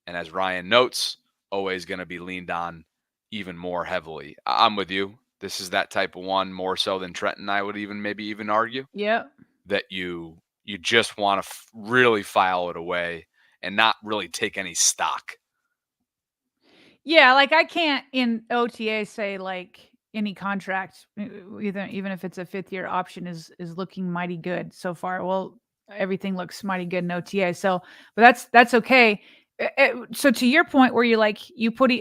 And as Ryan notes, Oweh is going to be leaned on even more heavily. I'm with you. This is that type of one, more so than Trenton, I would maybe even argue. Yeah. That you just want to really file it away and not really take any stock. Yeah, like I can't in OTA say like any contract, even if it's a 5th-year option, is looking mighty good so far. Well, everything looks mighty good in OTA. So, but that's okay. So to your point, where you put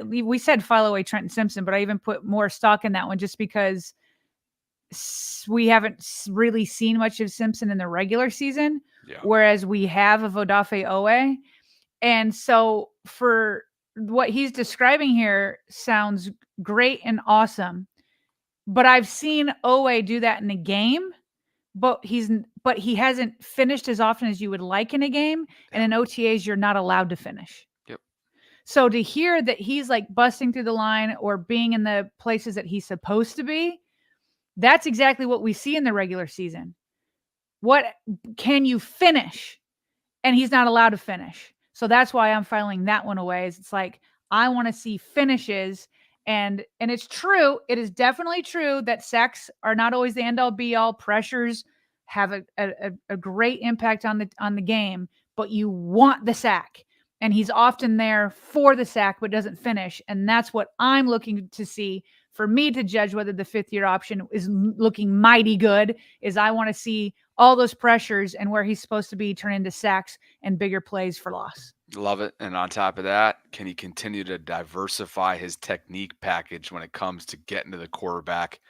we said file away Trenton Simpson, but I even put more stock in that one just because we haven't really seen much of Simpson in the regular season, whereas we have of Odafe Oweh. And so for what he's describing here sounds great and awesome, but I've seen Oweh do that in a game, but he hasn't finished as often as you would like in a game. And in OTAs, you're not allowed to finish. Yep. So to hear that he's like busting through the line or being in the places that he's supposed to be, that's exactly what we see in the regular season. What can you finish? And he's not allowed to finish. So that's why I'm filing that one away. It's like, I want to see finishes. And it's true. It is definitely true that sacks are not always the end all be all. Pressures have a great impact on the game, but you want the sack. And he's often there for the sack, but doesn't finish. And that's what I'm looking to see for me to judge whether the 5th-year option is looking mighty good. Is I want to see all those pressures and where he's supposed to be turn into sacks and bigger plays for loss. Love it. And on top of that, can he continue to diversify his technique package when it comes to getting to the quarterback?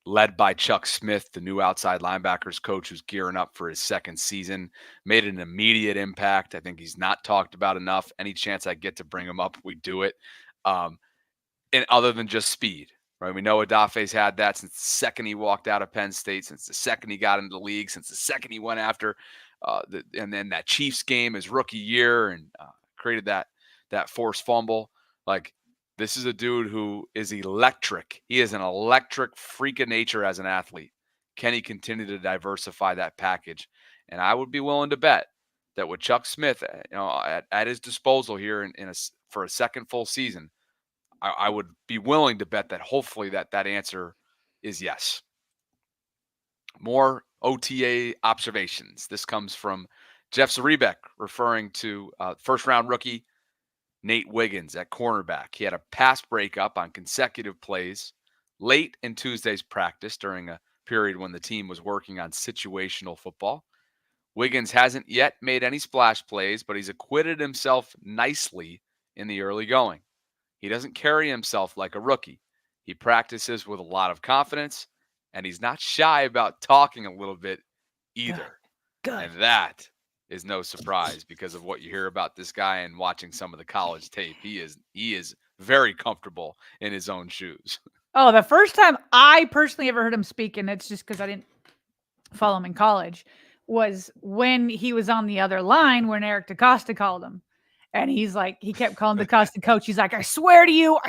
Led by Chuck Smith, the new outside linebackers coach who's gearing up for his 2nd season, made an immediate impact. I think he's not talked about enough. Any chance I get to bring him up, we do it. And other than just speed, right? We know Odafe's had that since the second he walked out of Penn State, since the second he got into the league, since the second he went after and then that Chiefs game his rookie year and created that forced fumble. Like, this is a dude who is electric. He is an electric freak of nature as an athlete. Can he continue to diversify that package? And I would be willing to bet that with Chuck Smith, at his disposal here for a 2nd full season, I would be willing to bet that hopefully that answer is yes. More OTA observations. This comes from Jeff Zarebek, referring to 1st-round rookie Nate Wiggins at cornerback. He had a pass breakup on consecutive plays late in Tuesday's practice during a period when the team was working on situational football. Wiggins hasn't yet made any splash plays, but he's acquitted himself nicely in the early going. He doesn't carry himself like a rookie. He practices with a lot of confidence, and he's not shy about talking a little bit either. Good. And that is no surprise because of what you hear about this guy and watching some of the college tape. He is very comfortable in his own shoes. Oh, the first time I personally ever heard him speak, and it's just because I didn't follow him in college, was when he was on the other line when Eric DeCosta called him. And he's like, he kept calling DeCosta coach. He's like, I swear to you,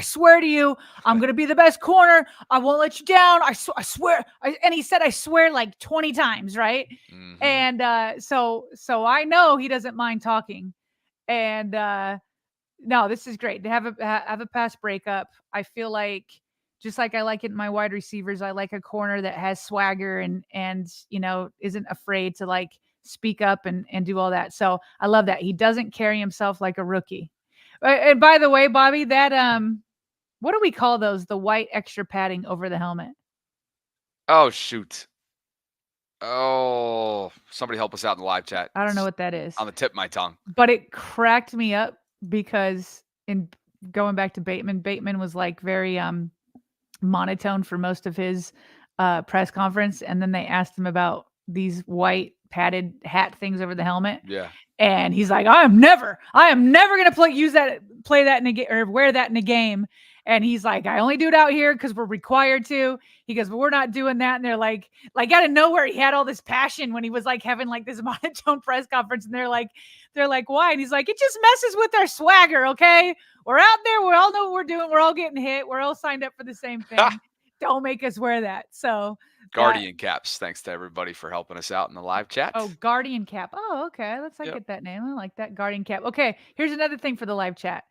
I'm going to be the best corner. I won't let you down. I swear. And he said, I swear like 20 times. Right. Mhm. And so I know he doesn't mind talking. And no, this is great to have a pass breakup. I feel like, just like I like it in my wide receivers, I like a corner that has swagger and isn't afraid to like speak up and do all that. So I love that. He doesn't carry himself like a rookie. And by the way, Bobby, that what do we call those? The white extra padding over the helmet. Oh, shoot. Oh, somebody help us out in the live chat. I don't know what that is. On the tip of my tongue. But it cracked me up because in going back to Bateman was like very monotone for most of his press conference, and then they asked him about these white padded hat things over the helmet. Yeah. And he's like, I am never gonna play that in a game or wear that in a game. And he's like, I only do it out here because we're required to. He goes, but we're not doing that. And they're like out of nowhere, he had all this passion when he was like having like this monotone press conference. And they're like, why? And he's like, it just messes with our swagger. Okay. We're out there. We all know what we're doing. We're all getting hit. We're all signed up for the same thing. Don't make us wear that. So Guardian caps. Thanks to everybody for helping us out in the live chat. Oh, Guardian cap. Oh, okay. Let's get that name. I like that, Guardian cap. Okay, here's another thing for the live chat.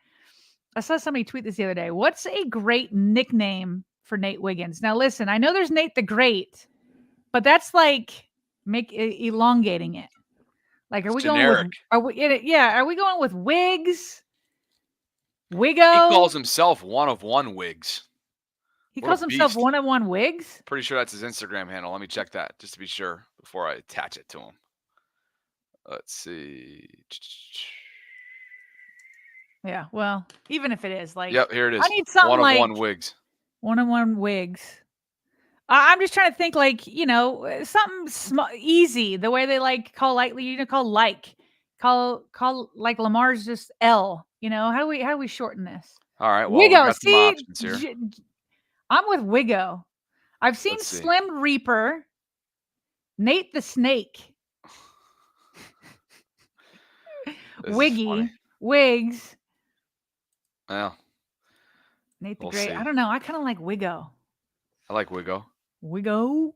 I saw somebody tweet this the other day. What's a great nickname for Nate Wiggins? Now, listen, I know there's Nate the Great, but that's like elongating it. Like, are we generic. Are we going with Wiggs? Wiggo? He calls himself one of one Wiggs. He calls himself one of one Wiggs? Pretty sure that's his Instagram handle. Let me check that just to be sure before I attach it to him. Let's see. Yeah, well, even if it is like, yep, here it is. I need something one of one Wiggs. One of one Wiggs. I'm just trying to think like, something easy. The way they like call lightly, call like Lamar's just L. How do we shorten this? All right, well, Wiggo. we got some options here. I'm with Wiggo. I've seen Slim Reaper, Nate the Snake, Wiggy, Wiggs. Well, Nate the Great. See. I don't know. I kind of like Wiggo. I like Wiggo. Wiggo.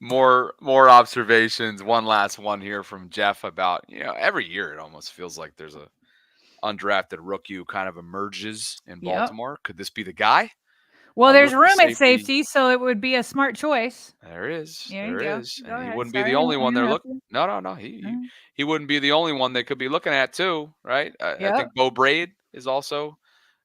More observations. One last one here from Jeff about, every year it almost feels like there's a undrafted rookie who kind of emerges in Baltimore. Yep. Could this be the guy? Well, there's room at safety, so it would be a smart choice. There is. There is. And he wouldn't be the only one they're looking. No. He wouldn't be the only one they could be looking at too, right? I think Bo Braid is also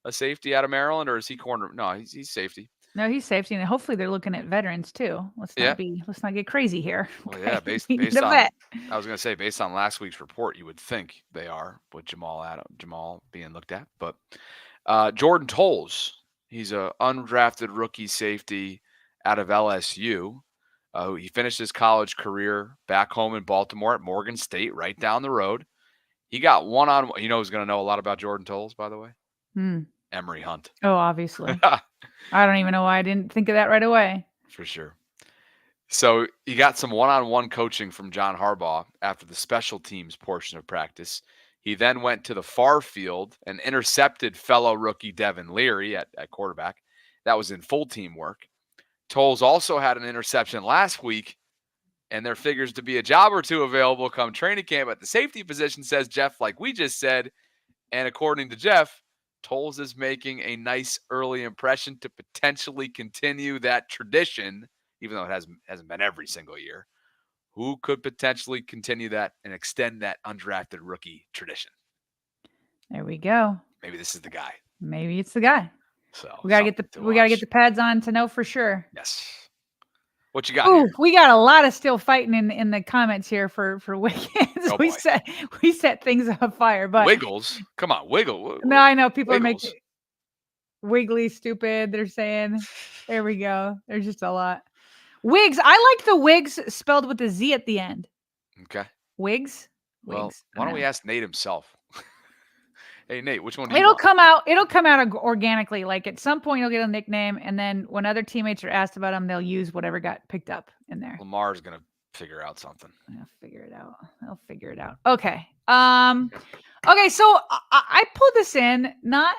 a safety out of Maryland, or is he corner? No, he's safety. No, he's safety, and hopefully they're looking at veterans too. Let's not get crazy here. Well, yeah, based on I was going to say based on last week's report, you would think they are with Jamal being looked at, but Jordan Tolles, he's a undrafted rookie safety out of LSU. He finished his college career back home in Baltimore at Morgan State, right down the road. He got one-on-one. Who's going to know a lot about Jordan Tolles, by the way? Emory Hunt. Oh, obviously. I don't even know why I didn't think of that right away. For sure. So he got some one-on-one coaching from John Harbaugh after the special teams portion of practice. He then went to the far field and intercepted fellow rookie Devin Leary at quarterback. That was in full team work. Tolles also had an interception last week, and there figures to be a job or two available come training camp at the safety position, says Jeff, like we just said. And according to Jeff, Tolles is making a nice early impression to potentially continue that tradition, even though it hasn't been every single year. Who could potentially continue that and extend that undrafted rookie tradition? There we go. Maybe this is the guy. Maybe it's the guy. So We gotta get watch. the pads on to know for sure. Yes. What you got Ooh, here? we got a lot of still fighting in the comments here for Wiggins. Oh, we boy. set things on fire, but Wiggles. Come on, wiggle. no, I know people are Wiggles. making wiggly stupid. They're saying, there we go. There's just a lot. Wigs. I like the wigs spelled with a Z at the end. Okay. Wigs. Well, Wigs. why don't we ask Nate himself? Hey, Nate, which one do you It'll want? come out. It'll come out organically. Like at some point, you'll get a nickname, and then when other teammates are asked about them, they'll use whatever got picked up in there. Lamar's gonna figure out something. I'll figure it out. I'll figure it out. Okay. Okay. So I pulled this in not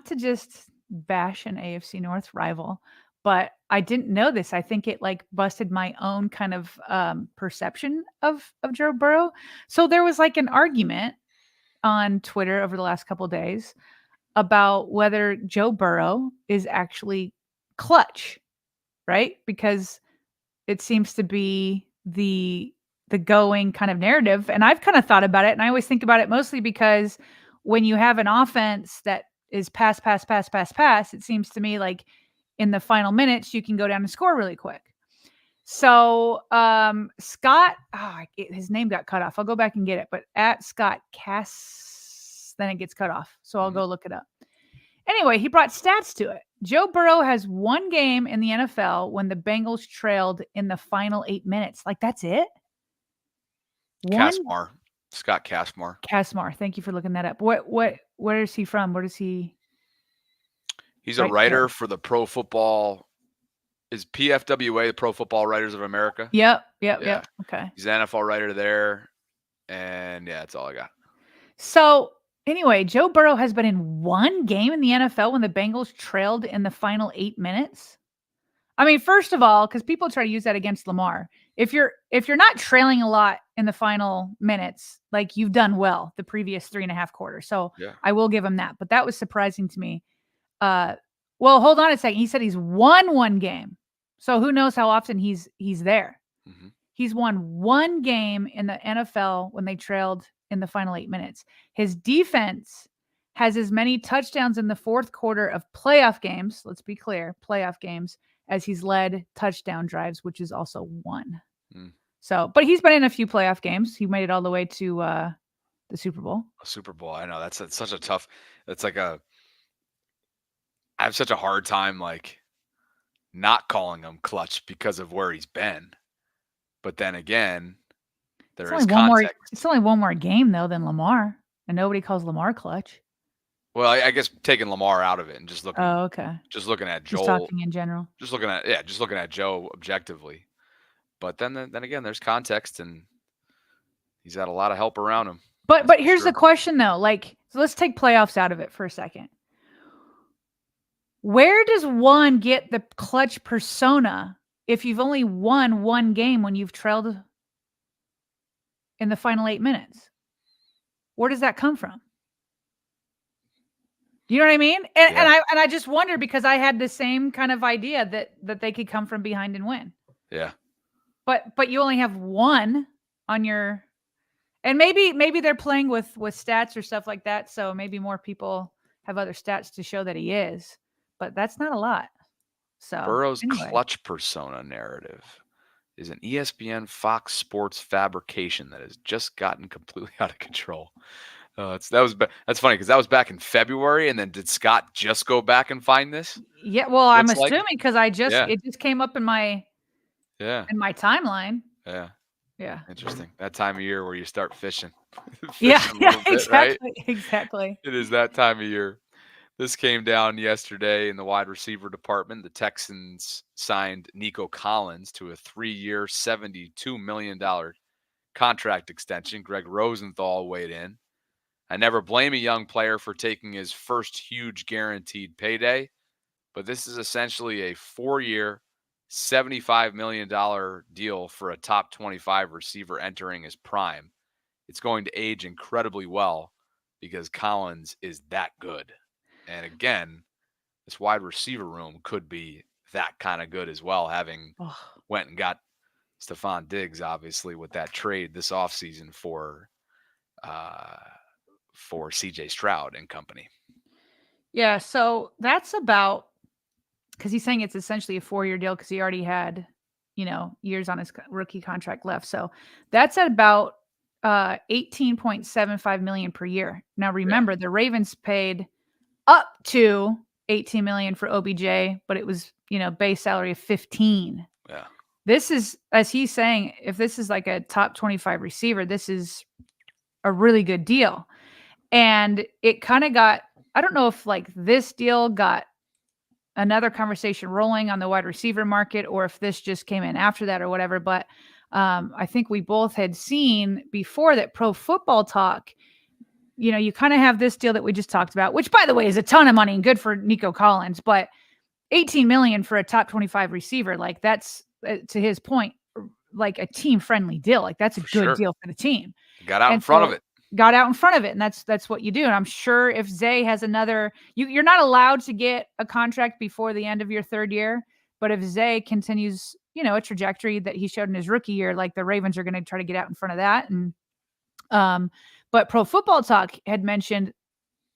to just bash an AFC North rival, but I didn't know this. I think it like busted my own kind of perception of Joe Burrow. So there was like an argument on Twitter over the last couple of days about whether Joe Burrow is actually clutch, right? Because it seems to be the going kind of narrative. And I've kind of thought about it, and I always think about it mostly because when you have an offense that is pass, it seems to me like in the final minutes you can go down and score really quick. So Scott, his name got cut off. I'll go back and get it, but at Scott Cass, then it gets cut off. So I'll go look it up. Anyway, he brought stats to it. Joe Burrow has one game in the NFL when the Bengals trailed in the final 8 minutes. Like that's it. Cassmar. Scott Cassmar. Cassmar. Thank you for looking that up. Where is he from? Where does he? He's a writer for the Pro Football. Is PFWA the Pro Football Writers of America? Yep. Okay. He's an NFL writer there, and yeah, that's all I got. So anyway, Joe Burrow has been in one game in the NFL when the Bengals trailed in the final 8 minutes. I mean, first of all, because people try to use that against Lamar. If you're not trailing a lot in the final minutes, like you've done well the previous 3.5 quarters. So yeah. I will give him that. But that was surprising to me. Well, hold on a second. He said he's won one game. So who knows how often he's there. Mm-hmm. He's won one game in the NFL when they trailed in the final 8 minutes. His defense has as many touchdowns in the fourth quarter of playoff games, let's be clear, playoff games, as he's led touchdown drives, which is also one. Mm. So, but he's been in a few playoff games. He made it all the way to the Super Bowl. Super Bowl. I know that's such a tough, it's like I have such a hard time like not calling him clutch because of where he's been. But then again, there is context. It's only one more game though than Lamar, and nobody calls Lamar clutch. Well, I guess taking Lamar out of it and just looking. Oh, okay. Just looking at Joel. Just talking in general. Just looking at Joe objectively. But then again, there's context, and he's had a lot of help around him. But here's the question though. Like, so let's take playoffs out of it for a second. Where does one get the clutch persona if you've only won one game when you've trailed in the final 8 minutes? Where does that come from? You know what I mean? And I just wonder because I had the same kind of idea that they could come from behind and win. Yeah. But you only have one on your, and maybe they're playing with stats or stuff like that. So maybe more people have other stats to show that he is. But that's not a lot. So Burrow's clutch persona narrative is an ESPN Fox Sports fabrication that has just gotten completely out of control. That's funny because that was back in February, and then did Scott just go back and find this? Yeah, well, I'm assuming because it just came up in my timeline. Yeah. Yeah. Interesting. That time of year where you start fishing. Exactly. Right? Exactly. It is that time of year. This came down yesterday in the wide receiver department. The Texans signed Nico Collins to a 3-year, $72 million contract extension. Greg Rosenthal weighed in. I never blame a young player for taking his first huge guaranteed payday, but this is essentially a 4-year, $75 million deal for a top 25 receiver entering his prime. It's going to age incredibly well because Collins is that good. And again, this wide receiver room could be that kind of good as well, having went and got Stephon Diggs, obviously, with that trade this offseason for for CJ Stroud and company. Yeah, so that's about, because he's saying it's essentially a 4-year deal because he already had, years on his rookie contract left. So that's at about $18.75 million per year. Now remember, the Ravens paid up to $18 million for OBJ, but it was, base salary of 15. Yeah. This is, as he's saying, if this is like a top 25 receiver, this is a really good deal. And it kind of got, I don't know if like this deal got another conversation rolling on the wide receiver market, or if this just came in after that or whatever. But I think we both had seen before that Pro Football Talk, you kind of have this deal that we just talked about, which by the way is a ton of money and good for Nico Collins, but 18 million for a top 25 receiver, like that's, to his point, like a team friendly deal. Like that's a good deal for the team. Got out in front of it. Got out in front of it. And that's what you do. And I'm sure if Zay has another, you're not allowed to get a contract before the end of your 3rd year. But if Zay continues, a trajectory that he showed in his rookie year, like the Ravens are going to try to get out in front of that. And, but Pro Football Talk had mentioned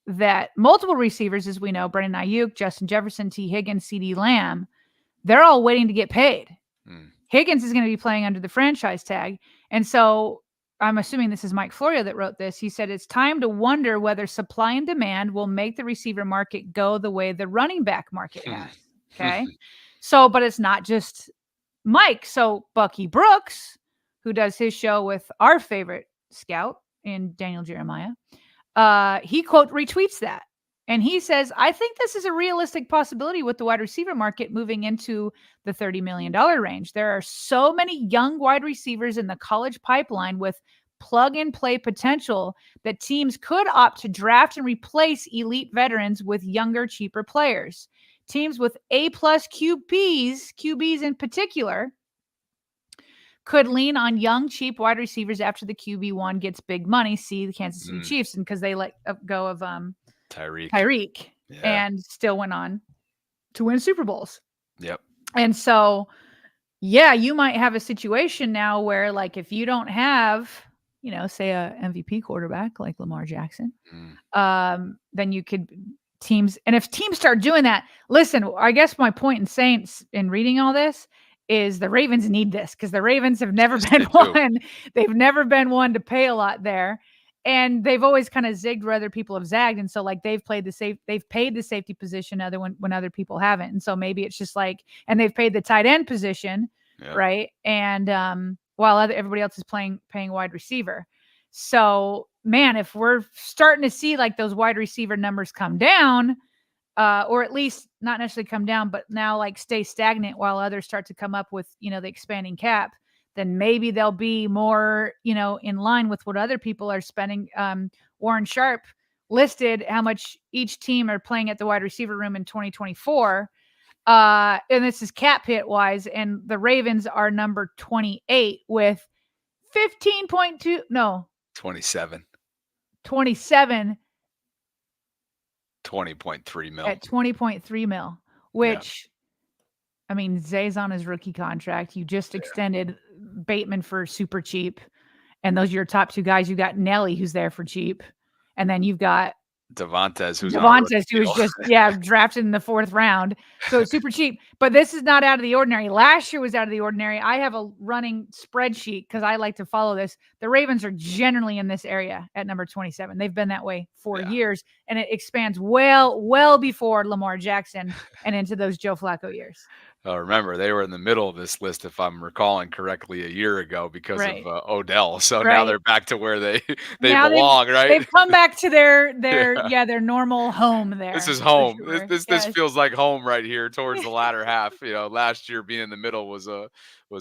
that multiple receivers, as we know, Brandon Ayuk, Justin Jefferson, T. Higgins, CD Lamb, they're all waiting to get paid. Higgins is going to be playing under the franchise tag. And so I'm assuming this is Mike Florio that wrote this. He said, it's time to wonder whether supply and demand will make the receiver market go the way the running back market has. Okay. So, but it's not just Mike. So Bucky Brooks, who does his show with our favorite scout in Daniel Jeremiah, he quote retweets that. And he says, I think this is a realistic possibility with the wide receiver market moving into the $30 million range. There are so many young wide receivers in the college pipeline with plug and play potential that teams could opt to draft and replace elite veterans with younger, cheaper players. Teams with A-plus QBs in particular, could lean on young, cheap wide receivers after the QB1 gets big money. See the Kansas City Chiefs, and because they let go of Tyreek, and still went on to win Super Bowls. Yep. And so, yeah, you might have a situation now where, like, if you don't have, say a MVP quarterback like Lamar Jackson, then you could teams. And if teams start doing that, listen, I guess my point in saying, in reading all this, is the Ravens need this because the Ravens have never been one. They've never been one to pay a lot there. And they've always kind of zigged where other people have zagged. And so like they've paid the safety position when other people haven't. And so maybe it's just like, and they've paid the tight end position. Right. And while everybody else is paying wide receiver. So man, if we're starting to see like those wide receiver numbers come down, or at least not necessarily come down, but now like stay stagnant while others start to come up with, the expanding cap, then maybe they'll be more, in line with what other people are spending. Warren Sharp listed how much each team are playing at the wide receiver room in 2024. And this is cap hit wise. And the Ravens are number 28 with 27. 20.3 mil. At 20.3 mil, which, I mean, Zay's on his rookie contract. You just extended Bateman for super cheap. And those are your top 2 guys. You got Nelly, who's there for cheap. And then you've got Devontae, who's just drafted in the 4th round. So it's super cheap. But this is not out of the ordinary. Last year was out of the ordinary. I have a running spreadsheet because I like to follow this. The Ravens are generally in this area at number 27. They've been that way for years. And it expands well before Lamar Jackson and into those Joe Flacco years. Remember, they were in the middle of this list, if I'm recalling correctly, a year ago because of Odell. So now they're back to where they belong, right? They've come back to their normal home there. This is home. Sure. This feels like home right here towards the latter half. Last year being in the middle was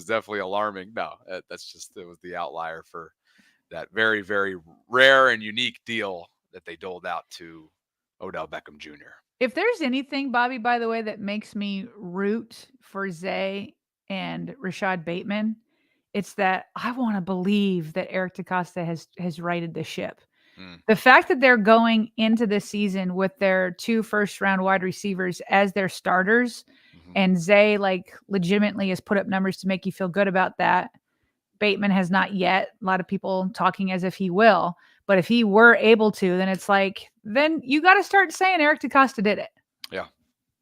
definitely alarming. No, it was the outlier for that very, very rare and unique deal that they doled out to Odell Beckham Jr. If there's anything, Bobby, by the way, that makes me root for Zay and Rashod Bateman, it's that I want to believe that Eric DeCosta has righted the ship. The fact that they're going into this season with their 2 first-round wide receivers as their starters, and Zay like legitimately has put up numbers to make you feel good about that. Bateman has not yet. A lot of people talking as if he will. But if he were able to, then it's like, then you got to start saying Eric DeCosta did it. Yeah.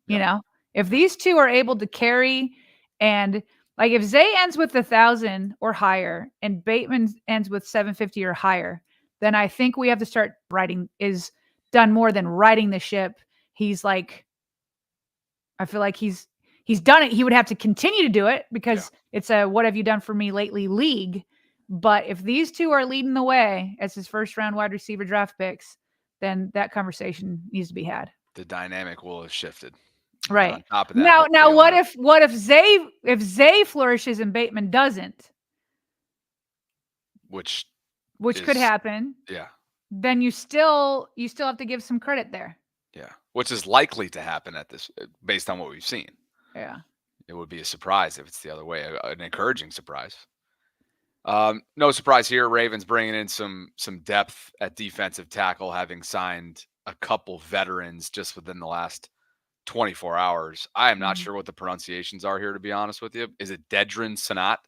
You know, if these two are able to carry, and like if Zay ends with 1,000 or higher and Bateman ends with 750 or higher, then I think we have to start is done more than riding the ship. He's like, I feel like he's done it. He would have to continue to do it because it's a what have you done for me lately league. But if these two are leading the way as his first round wide receiver draft picks, then that conversation needs to be had. The dynamic will have shifted. Right. On top of that, now what if Zay flourishes and Bateman doesn't? Which could happen. Yeah. Then you still have to give some credit there. Yeah. Which is likely to happen based on what we've seen. Yeah. It would be a surprise if it's the other way, an encouraging surprise. No surprise here. Ravens bringing in some depth at defensive tackle, having signed a couple veterans just within the last 24 hours. I am not sure what the pronunciations are here, to be honest with you. Is it Dedrin Sanat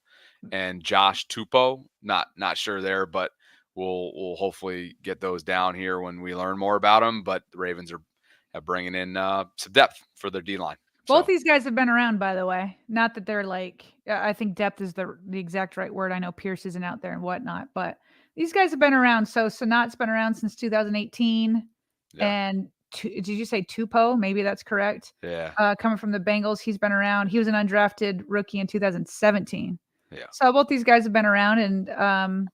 and Josh Tupou? Not sure there, but we'll hopefully get those down here when we learn more about them. But the Ravens are bringing in some depth for their D-line. Both these guys have been around, by the way. Not that they're like, I think depth is the exact right word. I know Pierce isn't out there and whatnot, but these guys have been around. So Sanat's been around since 2018. Yeah. And did you say Tupou? Maybe that's correct. Yeah. Coming from the Bengals, he's been around. He was an undrafted rookie in 2017. Yeah. So both these guys have been around, and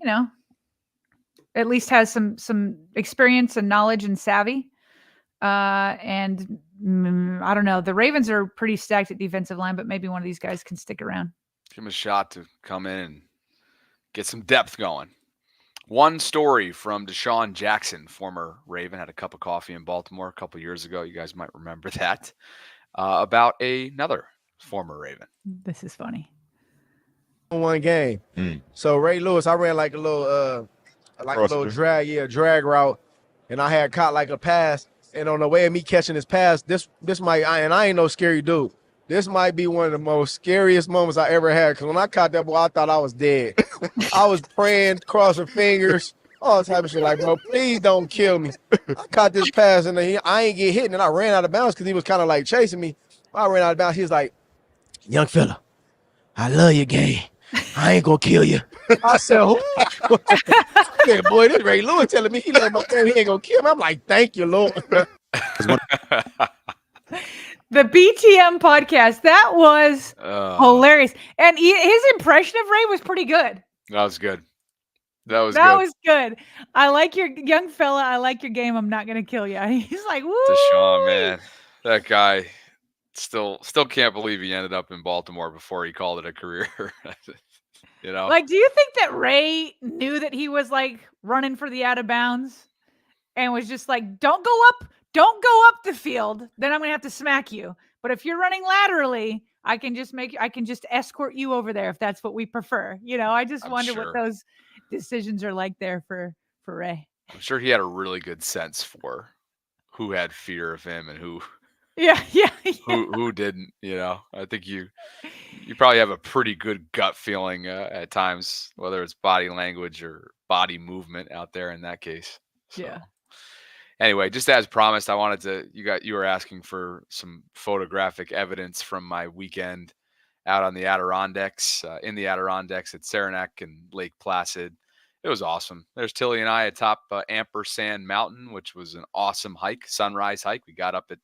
you know, at least has some experience and knowledge and savvy. And I don't know. The Ravens are pretty stacked at defensive line, but maybe one of these guys can stick around. Give him a shot to come in and get some depth going. One story from Deshaun Jackson, former Raven, had a cup of coffee in Baltimore a couple years ago. You guys might remember that, about another former Raven. This is funny. One game. So Ray Lewis, I ran like a little drag route, and I had caught like a pass. And on the way of me catching this pass, this might, and I ain't no scary dude. This might be one of the most scariest moments I ever had. Because when I caught that ball, I thought I was dead. I was praying, crossing fingers, all type of shit. Like, bro, please don't kill me. I caught this pass, and I ain't get hit, and I ran out of bounds because he was kind of like chasing me. I ran out of bounds. He was like, young fella, I love your game. I ain't going to kill you. I said, who? Yeah, boy, this Ray Lewis telling me he love my family, he ain't going to kill me. I'm like, thank you, Lord. The BTM podcast, that was hilarious. And his impression of Ray was pretty good. That was good. That was good. I like your young fella. I like your game. I'm not going to kill you. He's like, woo. Deshaun, man. That guy still can't believe he ended up in Baltimore before he called it a career. You know? Like, do you think that Ray knew that he was like running for the out of bounds and was just like, don't go up the field, then I'm going to have to smack you. But if you're running laterally, I can just escort you over there if that's what we prefer. You know, I just wonder what those decisions are like there for Ray. I'm sure he had a really good sense for who had fear of him and who who didn't, you know. I think you probably have a pretty good gut feeling at times, whether it's body language or body movement out there in that case. So. Yeah. Anyway, just as promised, I wanted to, you were asking for some photographic evidence from my weekend out on the Adirondacks, in the Adirondacks at Saranac and Lake Placid. It was awesome. There's Tilly and I atop Ampersand Mountain, which was an awesome hike, sunrise hike. We got up at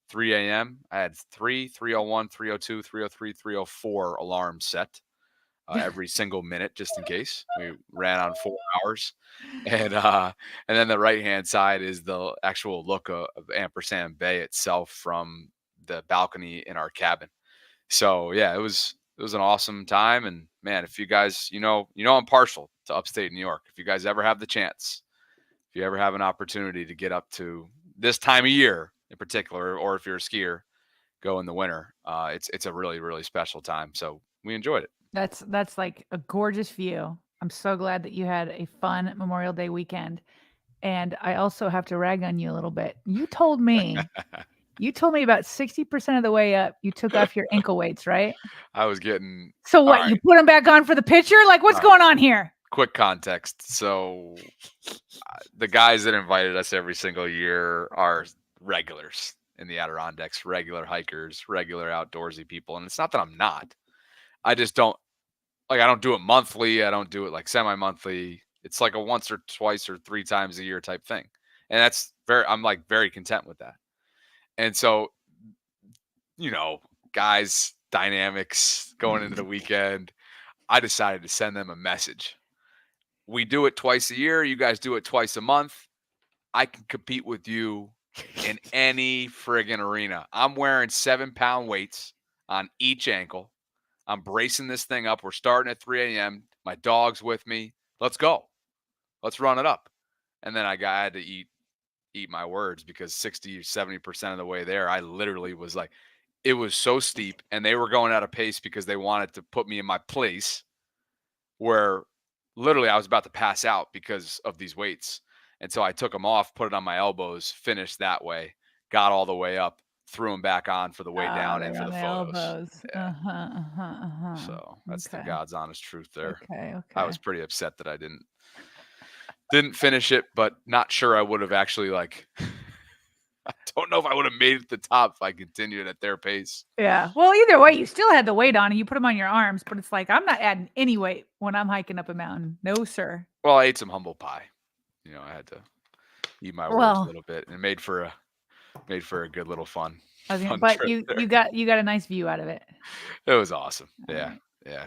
3 a.m. I had 3:01, 3:02, 3:03, 3:04 alarms set every single minute, just in case. We ran on 4 hours. And then the right-hand side is the actual look of Ampersand Bay itself from the balcony in our cabin. So, yeah, it was an awesome time. And, man, if you guys, you know I'm partial to upstate New York. If you guys ever have the chance, if you ever have an opportunity to get up to this time of year in particular, or if you're a skier, go in the winter. It's a really, really special time. So we enjoyed it. That's like a gorgeous view. I'm so glad that you had a fun Memorial Day weekend. And I also have to rag on you a little bit. You told me about 60% of the way up, you took off your ankle weights, right? I was getting. So what? Right. You put them back on for the picture? Like, what's going on here? quick context. So the guys that invited us every single year are regulars in the Adirondacks, regular hikers, regular outdoorsy people. And it's not that I'm not. I just don't I don't do it monthly. I don't do it like semi-monthly. It's like a once or twice or 3 times a year type thing. And I'm like very content with that. And so, guys, dynamics going into the weekend, I decided to send them a message. We do it twice a year. You guys do it twice a month. I can compete with you in any friggin' arena. I'm wearing 7-pound weights on each ankle. I'm bracing this thing up. We're starting at 3 a.m. My dog's with me. Let's go. Let's run it up. And then I had to eat my words because 60 or 70% of the way there, I literally was like, it was so steep and they were going out of pace because they wanted to put me in my place where literally I was about to pass out because of these weights. And so I took them off, put it on my elbows, finished that way, got all the way up, threw them back on for the way down and for the photos. Elbows. Yeah. So that's the God's honest truth there. Okay. I was pretty upset that I didn't finish it, but not sure I would have actually I don't know if I would have made it to the top if I continued at their pace. Yeah. Well, either way, you still had the weight on and you put them on your arms, but it's like, I'm not adding any weight when I'm hiking up a mountain. No, sir. Well, I ate some humble pie. I had to eat my words a little bit, and it made for a good little fun. But you got a nice view out of it. It was awesome. Yeah. Yeah.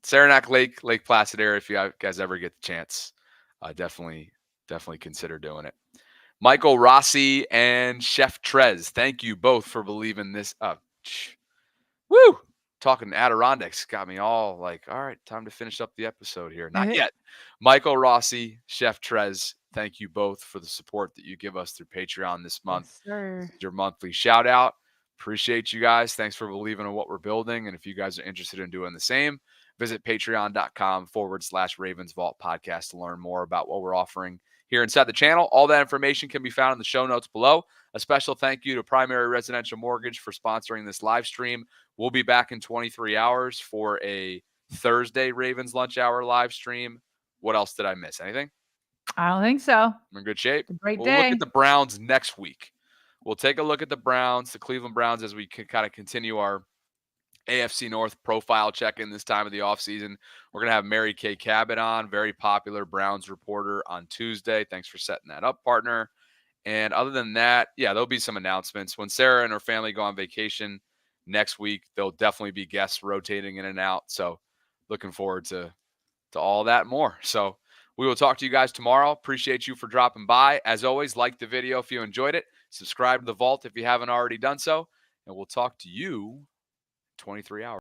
Saranac Lake Placid area. If you guys ever get the chance, definitely consider doing it. Michael Rossi and Chef Trez, thank you both for believing this. Woo! Talking Adirondacks got me all like, all right, time to finish up the episode here. Not yet. Michael Rossi, Chef Trez, thank you both for the support that you give us through Patreon this month. Yes, sir. Your monthly shout out. Appreciate you guys. Thanks for believing in what we're building. And if you guys are interested in doing the same, visit patreon.com/RavensVault podcast to learn more about what we're offering here inside the channel. All that information can be found in the show notes below. A special thank you to Primary Residential Mortgage for sponsoring this live stream. We'll be back in 23 hours for a Thursday Ravens lunch hour live stream. What else did I miss? Anything? I don't think so. I'm in good shape. Great We'll day. look at the Browns next week. We'll take a look at the Cleveland Browns, as we can kind of continue our AFC North profile check-in this time of the offseason. We're going to have Mary Kay Cabot on, very popular Browns reporter, on Tuesday. Thanks for setting that up, partner. And other than that, there'll be some announcements. When Sarah and her family go on vacation next week, there'll definitely be guests rotating in and out. So looking forward to all that more. So we will talk to you guys tomorrow. Appreciate you for dropping by. As always, like the video if you enjoyed it. Subscribe to the Vault if you haven't already done so. And we'll talk to you 23 hours.